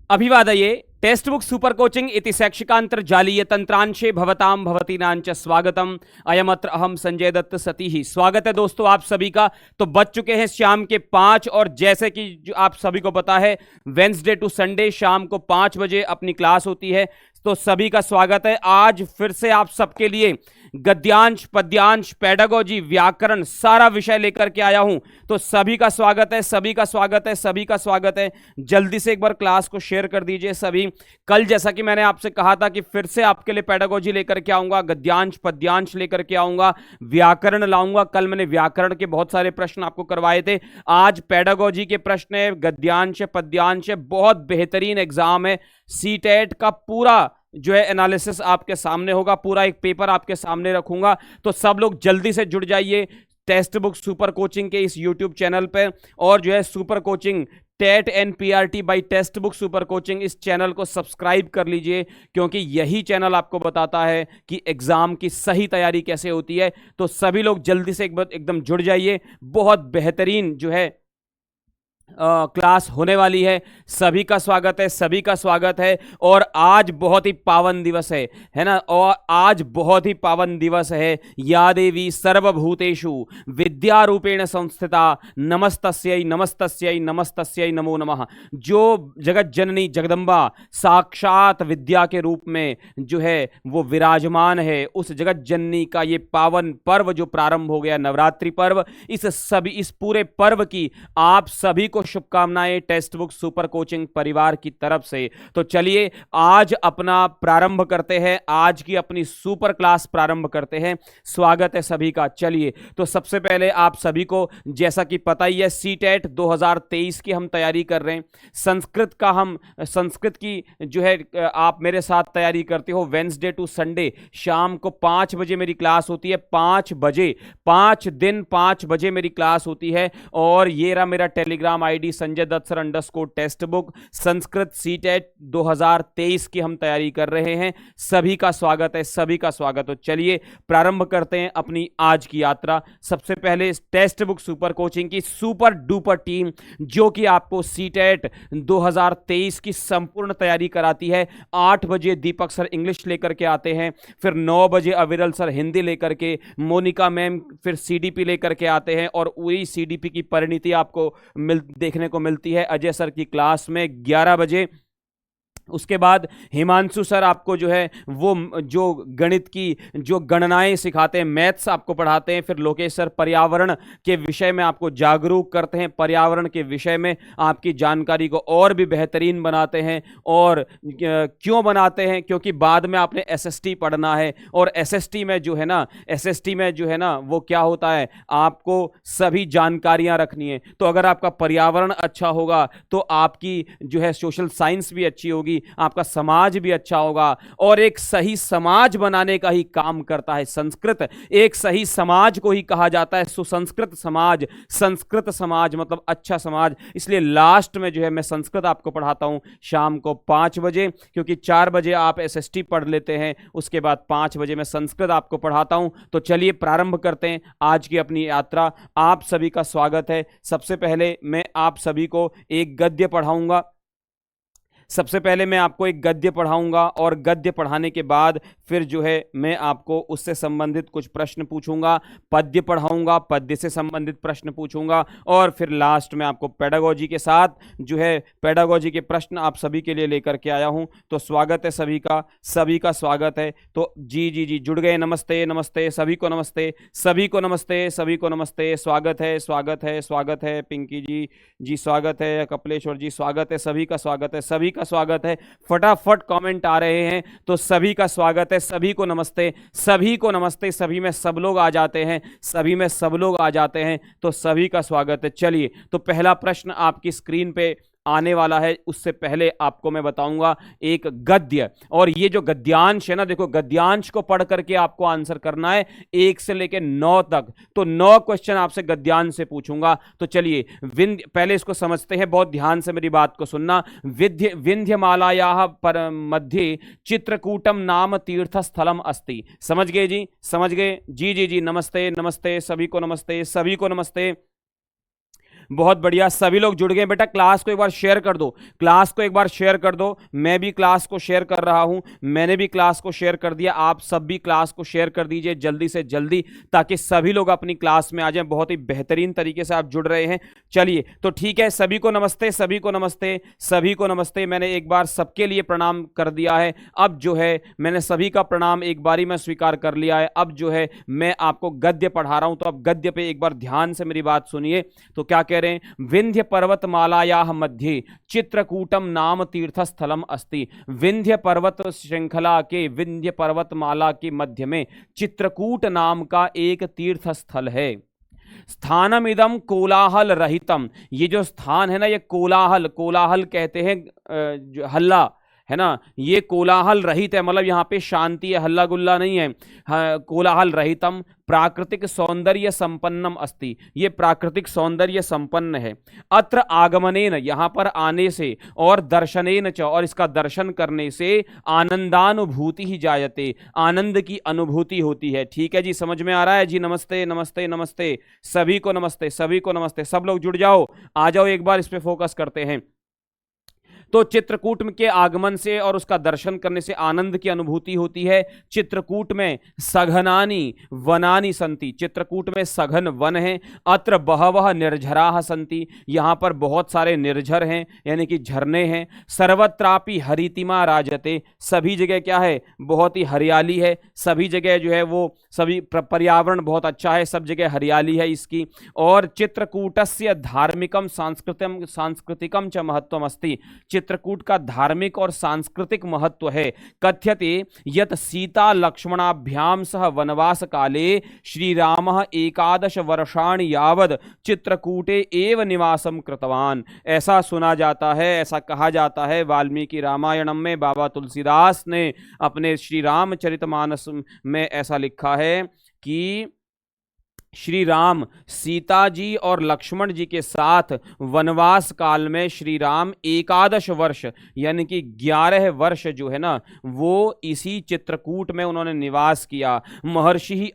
अभिवादये। Text book super coaching इति शैक्षिकांतर्जालीय तंत्रांशे भवतां भवतीनांच स्वागतम। अयमत्र अहम संजय दत्त सतीही। स्वागत है दोस्तों आप सभी का। तो बज चुके हैं शाम के 5 और जैसे कि जो आप सभी को पता है वेंसडे टू संडे शाम को 5 बजे अपनी क्लास होती है। तो सभी का स्वागत है। आज फिर से आप सबके लिए गद्यांश, पद्यांश, पेडागोजी, व्याकरण सारा विषय लेकर के आया हूं। तो सभी का स्वागत है, सभी का स्वागत है, सभी का स्वागत है। जल्दी से एक बार क्लास को शेयर कर दीजिए सभी। कल जैसा कि मैंने आपसे कहा था कि फिर से आपके लिए पेडागोजी लेकर के आऊंगा, गद्यांश, पद्यांश लेकर के आऊंगा, व्याकरण लाऊंगा। कल मैंने व्याकरण के बहुत सारे प्रश्न आपको करवाए थे। आज पेडागोजी के प्रश्न है, गद्यांश, पद्यांश। बहुत बेहतरीन एग्जाम है। सीटेट का पूरा जो है एनालिसिस आपके सामने होगा, पूरा एक पेपर आपके सामने रखूंगा। तो सब लोग जल्दी से जुड़ जाइए टेक्स्ट बुक सुपर कोचिंग के इस यूट्यूब चैनल पे, और जो है super coaching TET NCERT by text book super coaching इस चैनल को सब्सक्राइब कर लीजिए, क्योंकि यही चैनल आपको बताता है कि एग्जाम की सही तैयारी कैसे होती है। तो सभी लोग जल्दी से एकदम जुड़ जाइए। बहुत बेहतरीन जो है क्लास होने वाली है। सभी का स्वागत है, सभी का स्वागत है। और आज बहुत ही पावन दिवस है ना। और आज बहुत ही पावन दिवस है। या देवी सर्वभूतेषु विद्यारूपेण संस्थिता नमस्तस्यै नमस्तस्यै नमस्तस्यै नमो नमः। जो जगत जननी जगदम्बा साक्षात विद्या के रूप में जो है वो विराजमान है, उस जगत जननी का ये पावन पर्व जो प्रारंभ हो गया, नवरात्रि पर्व, इस पूरे पर्व की आप सभी को शुभकामनाएं टेक्स्ट बुक सुपर कोचिंग परिवार की तरफ से। तो चलिए आज अपना प्रारंभ करते हैं, आज की अपनी सुपर क्लास प्रारंभ करते हैं। स्वागत है सभी का। चलिए तो सबसे पहले आप सभी को जैसा कि पता ही है सीटेट 2023 की हम तैयारी कर रहे हैं। संस्कृत की जो है आप मेरे साथ तैयारी करते हो। वेंसडे टू संडे शाम को 5 बजे मेरी क्लास होती है। 5 बजे 5 बजे मेरी क्लास होती है। और ये रहा मेरा Telegram ID Sanjay Dutt sir _ text book. Sanskrit CTET 2023 की हम तैयारी कर रहे हैं। सभी का स्वागत है, सभी का स्वागत हो। चलिए प्रारंभ करते हैं अपनी आज की यात्रा। सबसे पहले टेक्स्ट बुक सुपर कोचिंग की सुपर डुपर टीम जो कि आपको सीटेट 2023 की संपूर्ण तैयारी कराती है। 8 बजे दीपक सर इंग्लिश लेकर के आते हैं, फिर 9 बजे अविरल सर हिंदी लेकर के, मोनिका मैम फिर सीडीपी लेकर के आते हैं, और वही सीडीपी की परिणति आपको देखने को मिलती है अजय सर की क्लास में 11 बजे। उसके बाद हिमांशु सर आपको जो है वो जो गणित की जो गणनाएं सिखाते हैं, मैथ्स आपको पढ़ाते हैं। फिर लोकेश सर पर्यावरण के विषय में आपको जागरूक करते हैं, पर्यावरण के विषय में आपकी जानकारी को और भी बेहतरीन बनाते हैं। और क्यों बनाते हैं? क्योंकि बाद में आपने एसएसटी पढ़ना है, और एसएसटी में जो है ना वो क्या होता है, आपको सभी जानकारियां रखनी है। तो अगर आपका पर्यावरण अच्छा होगा तो आपकी जो है सोशल साइंस भी अच्छी होगी, आपका समाज भी अच्छा होगा। और एक सही समाज बनाने का ही काम करता है संस्कृत। एक सही समाज को ही कहा जाता है सुसंस्कृत समाज। संस्कृत समाज मतलब अच्छा समाज। इसलिए लास्ट में जो है मैं संस्कृत आपको पढ़ाता हूं शाम को 5 बजे, क्योंकि 4 बजे आप एसएसटी पढ़ लेते हैं, उसके बाद 5 बजे मैं संस्कृत आपको पढ़ाता हूं। तो चलिए प्रारंभ करते हैं आज की अपनी यात्रा। आप सभी का स्वागत है। सबसे पहले मैं आप सभी को एक गद्य पढ़ाऊंगा। सबसे पहले मैं आपको एक गद्य पढ़ाऊंगा, और गद्य पढ़ाने के बाद फिर जो है मैं आपको उससे संबंधित कुछ प्रश्न पूछूंगा। पद्य पढ़ाऊंगा, पद्य से संबंधित प्रश्न पूछूंगा, और फिर लास्ट में आपको पेडागोजी के साथ जो है पेडागोजी के प्रश्न आप सभी के लिए लेकर के आया हूं। तो स्वागत है सभी का, सभी का स्वागत है। तो जी जुड़ गए। नमस्ते नमस्ते सभी को, नमस्ते सभी को, नमस्ते सभी को, नमस्ते। स्वागत है, स्वागत है, स्वागत है। पिंकी जी स्वागत है। कपिलेश्वर जी स्वागत है। सभी का स्वागत है, सभी का स्वागत है। फटाफट कमेंट आ रहे हैं तो सभी का स्वागत है, सभी को नमस्ते, सभी को नमस्ते। सभी में सब लोग आ जाते हैं, सभी में सब लोग आ जाते हैं, तो सभी का स्वागत है। चलिए तो पहला प्रश्न आपकी स्क्रीन पे आने वाला है। उससे पहले आपको मैं बताऊंगा एक गद्य, और ये जो गद्यांश है ना, देखो गद्यांश को पढ़ करके आपको आंसर करना है 1 से लेकर 9 तक। तो 9 क्वेश्चन आपसे गद्यांश से पूछूंगा। तो चलिए पहले इसको समझते हैं, बहुत ध्यान से मेरी बात को सुनना। विंध्यमालायाः पर मध्य चित्रकूटम नाम तीर्थ स्थलम अस्ति। समझ गए जी? समझ गए? जी नमस्ते नमस्ते सभी को, नमस्ते सभी को, नमस्ते। बहुत बढ़िया, सभी लोग जुड़ गए। बेटा क्लास को एक बार शेयर कर दो, क्लास को एक बार शेयर कर दो। मैं भी क्लास को शेयर कर रहा हूं, मैंने भी क्लास को शेयर कर दिया, आप सब भी क्लास को शेयर कर दीजिए जल्दी से जल्दी, ताकि सभी लोग अपनी क्लास में आ जाएं। बहुत ही बेहतरीन तरीके से आप जुड़ रहे हैं। चलिए तो ठीक है, सभी को नमस्ते, सभी को नमस्ते, सभी को नमस्ते। मैंने एक बार सबके लिए प्रणाम कर दिया है। अब जो है मैंने सभी का प्रणाम एक बारी में स्वीकार कर लिया है। अब जो है मैं आपको गद्य पढ़ा रहा हूं, तो अब गद्य पे एक बार ध्यान से मेरी बात सुनिए। तो क्या कह रहे हैं, विंध्य पर्वत मालायाः मध्ये चित्रकूटम नाम तीर्थस्थलम अस्ति। विंध्य पर्वत श्रृंखला के, विंध्य पर्वतमाला के मध्य में चित्रकूट नाम का एक तीर्थ स्थल है। स्थानम इदम कोलाहल रहितम, ये जो स्थान है ना, ये कोलाहल, कोलाहल कहते हैं जो हल्ला है ना, ये कोलाहल रहित है, मतलब यहाँ पे शांति है, हल्ला गुल्ला नहीं है। कोलाहल रहितम प्राकृतिक सौंदर्य संपन्नम अस्ति, ये प्राकृतिक सौंदर्य संपन्न है। अत्र आगमनेन, यहाँ पर आने से, और दर्शनेन च, और इसका दर्शन करने से, आनंदानुभूति ही जायते, आनंद की अनुभूति होती है। ठीक है जी, समझ में आ रहा है जी। नमस्ते नमस्ते नमस्ते, सभी को नमस्ते, सभी को नमस्ते। सब लोग जुड़ जाओ, आ जाओ, एक बार इस पे फोकस करते हैं। तो चित्रकूट के आगमन से और उसका दर्शन करने से आनंद की अनुभूति होती है। चित्रकूट में सघनानी वनानी संति, चित्रकूट में सघन वन है। अत्र बहवः निर्झराः संति, यहाँ पर बहुत सारे निर्झर हैं, यानी कि झरने हैं। सर्वत्रापि हरितिमा राजते, सभी जगह क्या है, बहुत ही हरियाली है। सभी जगह जो है वो सभी पर्यावरण बहुत अच्छा है, सब जगह हरियाली है इसकी। और चित्रकूटस्य धार्मिकम सांस्कृतिकम च महत्वम अस्ति, चित्रकूट का धार्मिक और सांस्कृतिक महत्व है। कथ्यते यत सीता लक्ष्मणाभ्याम सह वनवास काले श्री रामः 11 वर्षाणि यावद चित्रकूटे एव निवासम कृतवान, ऐसा सुना जाता है, ऐसा कहा जाता है। वाल्मीकि रामायणम में बाबा तुलसीदास ने अपने श्री रामचरितमानस में ऐसा लिखा है कि श्री राम सीता जी और लक्ष्मण जी के साथ वनवास काल में श्री राम 11 वर्ष यानी कि 11 वर्ष जो है ना, वो इसी चित्रकूट में उन्होंने निवास किया। महर्षि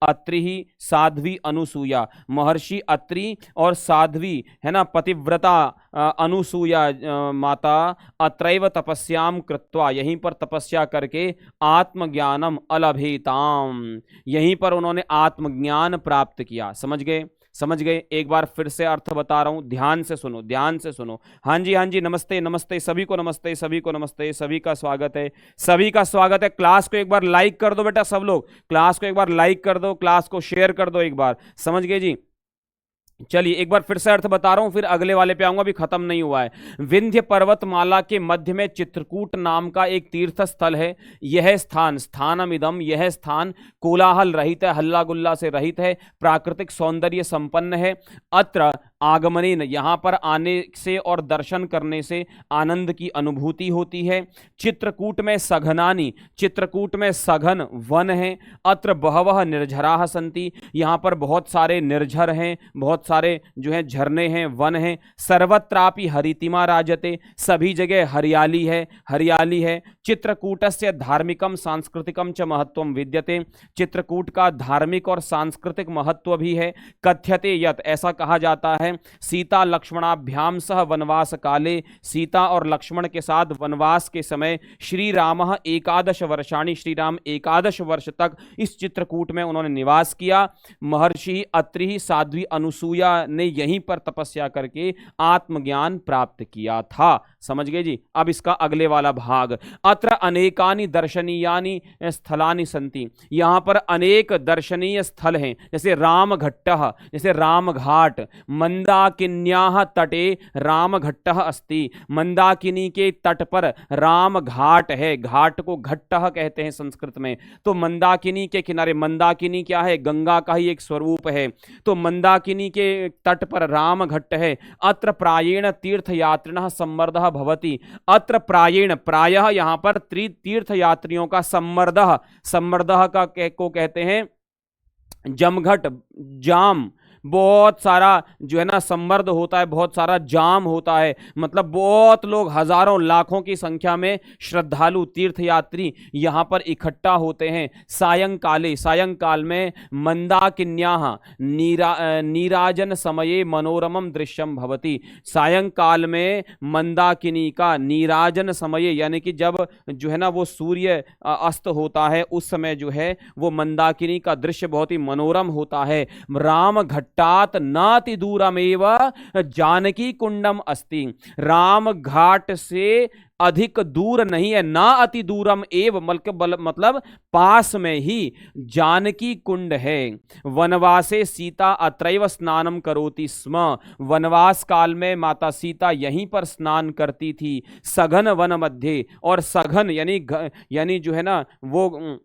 अत्रि साध्वी अनुसूया, महर्षि अत्रि और साध्वी है ना, पतिव्रता अनुसूया माता अत्रैव तपस्याम कृत्वा, यहीं पर तपस्या करके आत्मज्ञानम अलभेताम, यहीं पर उन्होंने आत्मज्ञान प्राप्त किया। समझ गए, समझ गए। एक बार फिर से अर्थ बता रहा हूं, ध्यान से सुनो, ध्यान से सुनो। हाँ जी, हाँ जी, नमस्ते नमस्ते, सभी को नमस्ते, सभी को नमस्ते, सभी का स्वागत है, सभी का स्वागत है। क्लास को एक बार लाइक कर दो बेटा, सब लोग क्लास को एक बार लाइक कर दो, क्लास को शेयर कर दो एक बार। समझ गए जी। चलिए एक बार फिर से अर्थ बता रहा हूं, फिर अगले वाले पे आऊंगा, अभी खत्म नहीं हुआ है। विंध्य पर्वतमाला के मध्य में चित्रकूट नाम का एक तीर्थ स्थल है। यह स्थान, स्थानमिदम, यह स्थान कोलाहल रहित है, हल्ला गुल्ला से रहित है, प्राकृतिक सौंदर्य संपन्न है। अत्र आगमनेन, यहां पर आने से और दर्शन करने से आनंद की अनुभूति होती है। चित्रकूट में सघनानी, चित्रकूट में सघन वन है। अत्र बहवः निर्झराः संति, यहां पर बहुत सारे निर्झर हैं, बहुत सारे जो है झरने हैं, वन हैं। सर्वत्रापि हरितिमा राजते, सभी जगह हरियाली है, हरियाली है। चित्रकूटस्य धार्मिकम सांस्कृतिकम च महत्वम विद्यते, चित्रकूट का धार्मिक और सांस्कृतिक महत्व भी है। कथ्यते यत, ऐसा कहा जाता है, सीता लक्ष्मणाभ्याम सह वनवास काले, सीता और लक्ष्मण के साथ वनवास के समय श्री रामः 11 वर्षाणि, श्री राम 11 वर्ष तक इस चित्रकूट में उन्होंने निवास किया। महर्षि अत्रि साध्वी अनुसूया ने यहीं पर तपस्या करके आत्मज्ञान प्राप्त किया था। समझ गए जी। अब इसका अगले वाला भाग, अत्र अनेकानि दर्शनीयानि स्थलानि सन्ति, यहां पर अनेक दर्शनीय स्थल हैं, जैसे रामघट्टः, जैसे रामघाट। मंदाकिन्याः तटे रामघट्टः अस्ति, मंदाकिनी के तट पर रामघाट है, घाट को घट्टः कहते हैं संस्कृत में। तो मंदाकिनी के किनारे, मंदाकिनी क्या है, गंगा का ही एक स्वरूप है, तो मंदाकिनी के तट पर रामघट्ट है। अत्र प्रायेण तीर्थयात्रिणः सम्मर्दः भवति, अत्र प्रायेण, प्रायः यहां पर तीर्थयात्रियों का सम्मर्दः, सम्मर्दः का को कहते हैं जमघट, जाम, बहुत सारा जो है ना संमर्द होता है, बहुत सारा जाम होता है, मतलब बहुत लोग हजारों लाखों की संख्या में श्रद्धालु तीर्थयात्री यहां पर इकट्ठा होते हैं। सायंकाले, सायंकाल में मंदाकिन्याः नीराजन समये मनोरमम दृश्यम भवति। सायंकाल में मंदाकिनी का नीराजन समय यानी कि जब जो है ना वो सूर्य अस्त होता है उस समय जो है वो मंदाकिनी का दृश्य बहुत ही मनोरम होता है। राम घट्टात नाति दूरमेव जानकी कुंडम अस्ति। राम घाट से अधिक दूर नहीं है, ना अति दूरम एव मतलब पास में ही जानकी कुंड है। वनवासे सीता अत्रैव स्नानम करोति स्म। वनवास काल में माता सीता यहीं पर स्नान करती थी। सघन वन मध्य, और सघन यानी जो है ना वो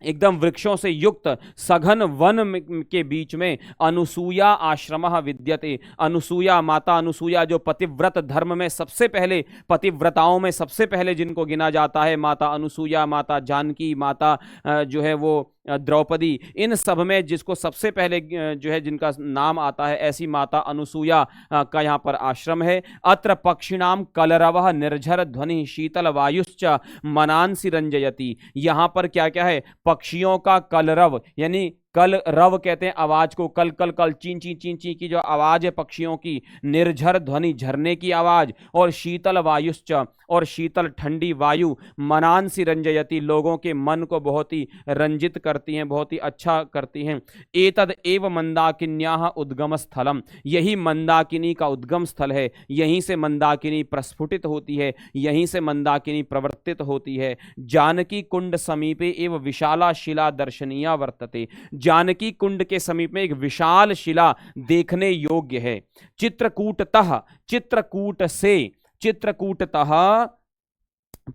एकदम वृक्षों से युक्त सघन वन के बीच में अनुसूया आश्रमः विद्यते। अनुसूया, माता अनुसूया जो पतिव्रत धर्म में सबसे पहले, पतिव्रताओं में सबसे पहले जिनको गिना जाता है, माता अनुसूया, माता जानकी, माता जो है वो द्रौपदी, इन सब में जिसको सबसे पहले जो है जिनका नाम आता है, ऐसी माता अनुसूया का यहाँ पर आश्रम है। अत्र पक्षिणाम कलरवः निर्झर ध्वनि शीतल वायुश्च मनांसि रंजयति। यहाँ पर क्या क्या है, पक्षियों का कलरव, यानी कल रव कहते हैं आवाज को, कल कल कल चीं चीं चीं चीं की जो आवाज है पक्षियों की, निर्झर ध्वनि झरने की आवाज, और शीतल वायुश्च, और शीतल ठंडी वायु, मनांसि रंजयति लोगों के मन को बहुत ही रंजित करती हैं, बहुत ही अच्छा करती हैं। एतद एव मंदाकिन्याः उद्गम स्थलम। यही मंदाकिनी का उद्गम स्थल है, यहीं से मंदाकिनी प्रस्फुटित होती है, यहीं से मंदाकिनी प्रवर्तित होती है। जानकी कुंड समीपे एव विशाला शिला दर्शनीया वर्तते। जानकी कुंड के समीप में एक विशाल शिला देखने योग्य है। चित्रकूटतः, चित्रकूट से, चित्रकूटतः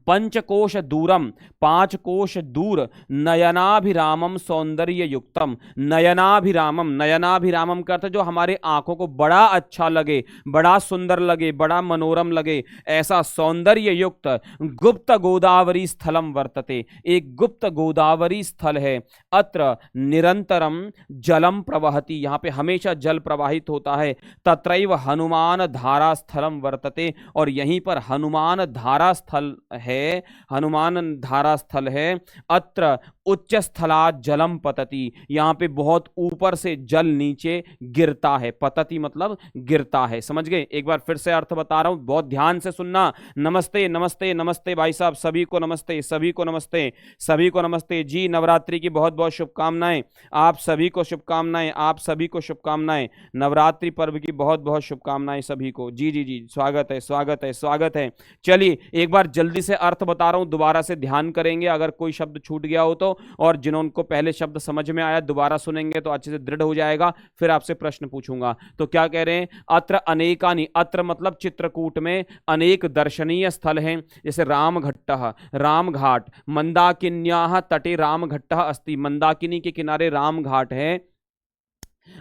पंचकोश दूरम, 5 कोश दूर, नयनाभिरामम सौंदर्य युक्तम। नयनाभिरामम, नयनाभिरामम का अर्थ जो हमारे आंखों को बड़ा अच्छा लगे, बड़ा सुंदर लगे, बड़ा मनोरम लगे, ऐसा सौंदर्य युक्त गुप्त गोदावरी स्थलम वर्तते। एक गुप्त गोदावरी स्थल है। अत्र निरंतरम जलम प्रवहति। यहाँ पे हमेशा जल प्रवाहित होता है। तत्रैव हनुमान धारा स्थलम वर्तते। और यहीं पर हनुमान धारा स्थल है, हनुमान धारा स्थल है। अत्र उच्च स्थलात् जलम पतति। यहाँ पे बहुत ऊपर से जल नीचे गिरता है। पतति मतलब गिरता है। समझ गए? एक बार फिर से अर्थ बता रहा हूं, बहुत ध्यान से सुनना। नमस्ते नमस्ते नमस्ते भाई साहब, सभी को नमस्ते, सभी को नमस्ते, सभी को नमस्ते जी। नवरात्रि की बहुत बहुत शुभकामनाएं, आप सभी को शुभकामनाएं, आप सभी को शुभकामनाएं। नवरात्रि पर्व की बहुत बहुत शुभकामनाएं सभी को। जी जी जी, स्वागत है, स्वागत है, स्वागत है। चलिए एक बार जल्दी से अर्थ बता रहा हूं, दोबारा से ध्यान करेंगे अगर कोई शब्द छूट गया हो तो, और जिनको पहले शब्द समझ में आया दोबारा सुनेंगे तो अच्छे से दृढ़ हो जाएगा। फिर आपसे प्रश्न पूछूंगा। तो क्या कह रहे हैं? अत्र अनेकानि, अत्र मतलब चित्रकूट में अनेक दर्शनीय स्थल हैं, जैसे रामघट्टः, रामघाट, मंदाकिन्याः तटे रामघट्टः अस्ति। मंदाकिनी के किनारे रामघाट है।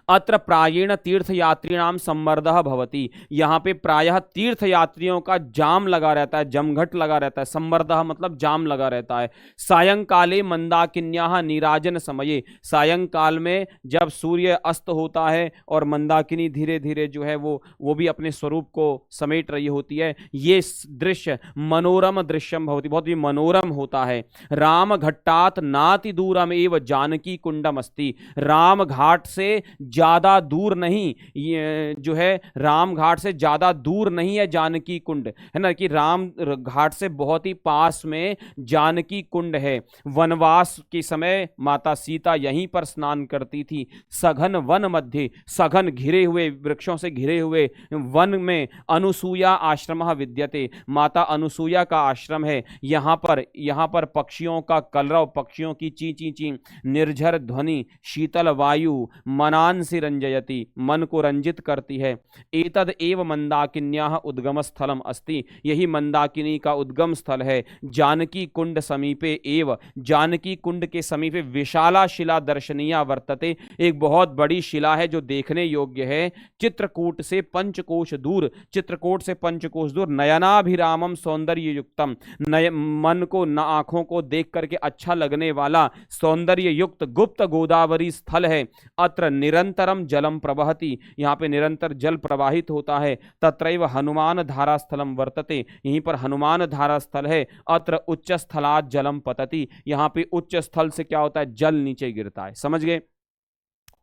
अत्र प्रायेण तीर्थयात्रीणाम संमर्दः भवति। यहाँ पे प्रायः तीर्थयात्रियों का जाम लगा रहता है, जमघट लगा रहता है। संमर्दः मतलब जाम लगा रहता है। सायंकाले मंदाकिन्याः नीराजन समये। सायंकाल में जब सूर्य अस्त होता है और मंदाकिनी धीरे धीरे जो है वो भी अपने स्वरूप को समेट रही होती है, ये दृश्य मनोरम दृश्यम भवति, बहुत ही मनोरम होता है। राम घट्टात नाति दूरम एव जानकी कुंडम अस्ति। राम घाट से ज्यादा दूर नहीं, ये जो है राम घाट से ज्यादा दूर नहीं है जानकी कुंड, है ना, कि राम घाट से बहुत ही पास में जानकी कुंड है। वनवास के समय माता सीता यहीं पर स्नान करती थी। सघन वन मध्य, सघन घिरे हुए, वृक्षों से घिरे हुए वन में अनुसूया आश्रम विद्यते। माता अनुसूया का आश्रम है। यहाँ पर पक्षियों का कलरव, पक्षियों की ची ची ची, निर्झर ध्वनि, शीतल वायु मनांसि रंजयति, मन को रंजित करती है। एतद एव मंदाकिन्याः उद्गम स्थलम अस्ति। यही मंदाकिनी का उद्गम स्थल है। जानकी कुंड समीपे एव, जानकी कुंड के समीपे विशाला शिला दर्शनीया वर्तते। एक बहुत बड़ी शिला है जो देखने योग्य है। चित्रकूट से पंचकोश दूर, चित्रकूट से पंचकोश दूर, नयनाभिरामम सौंदर्य युक्तम, मन को न आंखों को देख करके अच्छा लगने वाला सौंदर्य युक्त गुप्त गोदावरी स्थल है। अत्र निरंतरम जलम प्रवहति, यहाँ पे निरंतर जल प्रवाहित होता है। तत्रैव हनुमान धारा स्थलम वर्तते, यहीं पर हनुमान धारा स्थल है। अत्र उच्च स्थलात् जलम पतति, यहाँ पे उच्च स्थल से क्या होता है, जल नीचे गिरता है। समझ गए,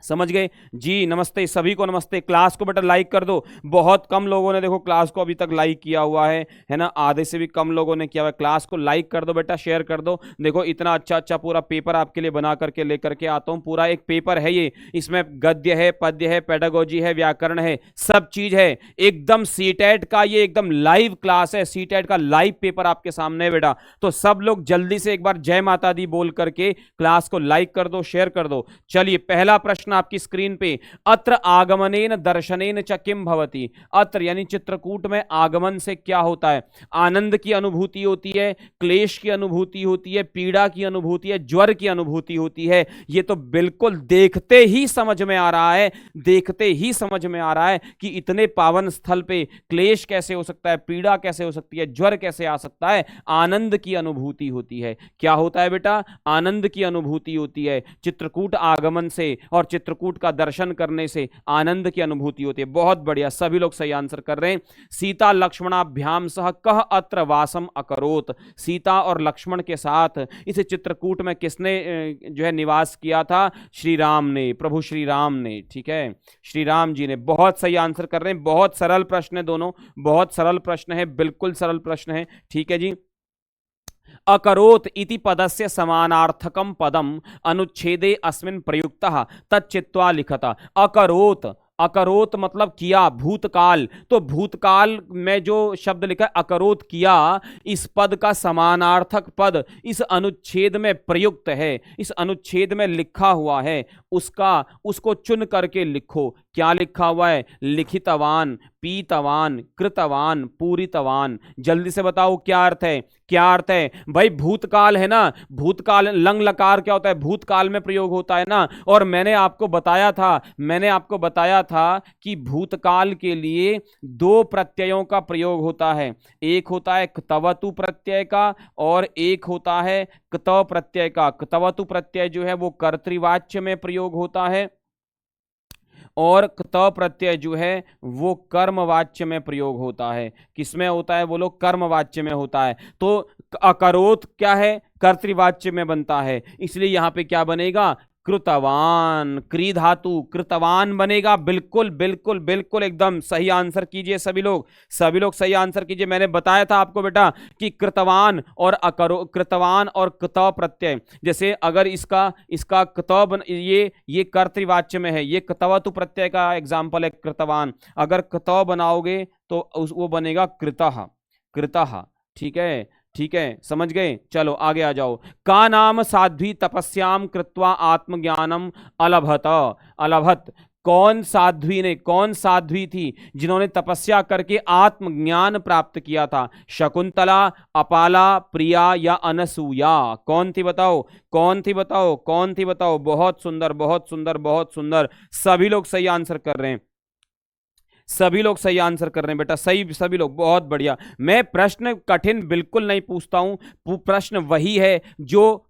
समझ गए जी। नमस्ते सभी को, नमस्ते। क्लास को बेटा लाइक कर दो। बहुत कम लोगों ने देखो क्लास को अभी तक लाइक किया हुआ है ना, आधे से भी कम लोगों ने किया हुआ है। क्लास को लाइक कर दो बेटा, शेयर कर दो। देखो इतना अच्छा अच्छा पूरा पेपर आपके लिए बना करके लेकर के आता हूं। पूरा एक पेपर है ये, इसमें गद्य है, पद्य है, पेडागोजी है, व्याकरण है, सब चीज है। एकदम सीटेट का ये एकदम लाइव क्लास है, सीटेट का लाइव पेपर आपके सामने है बेटा। तो सब लोग जल्दी से एक बार जय माता दी बोल करके क्लास को लाइक कर दो, शेयर कर दो। चलिए पहला प्रश्न आपकी स्क्रीन पे, अत्र आगमनेन दर्शनेन च किम भवति। अत्र यानी चित्रकूट में आगमन से क्या होता है, आनंद की अनुभूति होती है, क्लेश की अनुभूति होती है, पीड़ा की अनुभूति है, ज्वर की अनुभूति होती है। ये तो बिल्कुल देखते ही समझ में आ रहा है, देखते ही समझ में आ रहा है कि इतने पावन स्थल पे क्लेश कैसे हो सकता है, पीड़ा कैसे हो सकती है, ज्वर कैसे आ सकता है। आनंद की अनुभूति होती है। क्या होता है बेटा, आनंद की अनुभूति होती है। चित्रकूट आगमन से और चित्रकूट का दर्शन करने से आनंद की अनुभूति होती है। बहुत बढ़िया, सभी लोग सही आंसर कर रहे हैं। सीता लक्ष्मणाभ्याम सह कह अत्र वासम अकरोत, सीता और लक्ष्मण के साथ इस चित्रकूट में किसने जो है निवास किया था, श्री राम ने, प्रभु श्री राम ने। ठीक है, श्री राम जी ने। बहुत सही आंसर कर रहे हैं। बहुत सरल प्रश्न है दोनों, बहुत सरल प्रश्न है, बिल्कुल सरल प्रश्न है। ठीक है जी। अकरोत इति पदस्य समानार्थकम पदम अनुच्छेदे अस्मिन् प्रयुक्तः तच्चित्वा लिखता। अकरोत, अकरोत मतलब किया, भूतकाल। तो भूतकाल में जो शब्द लिखा है अकरोत किया, इस पद का समानार्थक पद इस अनुच्छेद में प्रयुक्त है, इस अनुच्छेद में लिखा हुआ है, उसको चुन करके लिखो। क्या लिखा हुआ है, लिखितवान, पीतवान, कृतवान, पूरितवान। जल्दी से बताओ क्या अर्थ है, क्या अर्थ है भाई। भूतकाल है ना, भूतकाल लंग लकार क्या होता है, भूतकाल में प्रयोग होता है ना। और मैंने आपको बताया था कि भूतकाल के लिए दो प्रत्ययों का प्रयोग होता है। एक होता है क्तवतु प्रत्यय का और एक होता है क्तव प्रत्यय का। क्तवतु प्रत्यय जो है वो कर्तृवाच्य में प्रयोग होता है और क्तव प्रत्यय जो है वो कर्मवाच्य में प्रयोग होता है। किसमें होता है बोलो, कर्मवाच्य में होता है। तो अकरोत क्या है, कर्तृवाच्य में बनता है, इसलिए यहां पे क्या बनेगा, कृतवान। क्री धातु कृतवान बनेगा। बिल्कुल बिल्कुल बिल्कुल एकदम सही आंसर कीजिए सभी लोग, सभी लोग सही आंसर कीजिए। मैंने बताया था आपको बेटा कि कृतवान और कृतवान और कृतव प्रत्यय, जैसे अगर इसका कृतव ये कर्तृवाच्य में है, ये कृतवतु प्रत्यय का एग्जाम्पल है कृतवान। अगर कृतव बनाओगे तो वो बनेगा कृतः, कृतः। ठीक है, ठीक है, समझ गए। चलो आगे आ जाओ। का नाम साध्वी तपस्याम कृत्वा आत्मज्ञानम अलभत। अलभत कौन साध्वी ने, कौन साध्वी थी जिन्होंने तपस्या करके आत्मज्ञान प्राप्त किया था। शकुंतला, अपाला, प्रिया या अनसूया। कौन थी बताओ, कौन थी बताओ, कौन थी बताओ। बहुत सुंदर, बहुत सुंदर, बहुत सुंदर। सभी लोग सही आंसर कर रहे हैं, सभी लोग सही आंसर कर रहे हैं बेटा, सही, सभी लोग, बहुत बढ़िया। मैं प्रश्न कठिन बिल्कुल नहीं पूछता हूं, प्रश्न वही है जो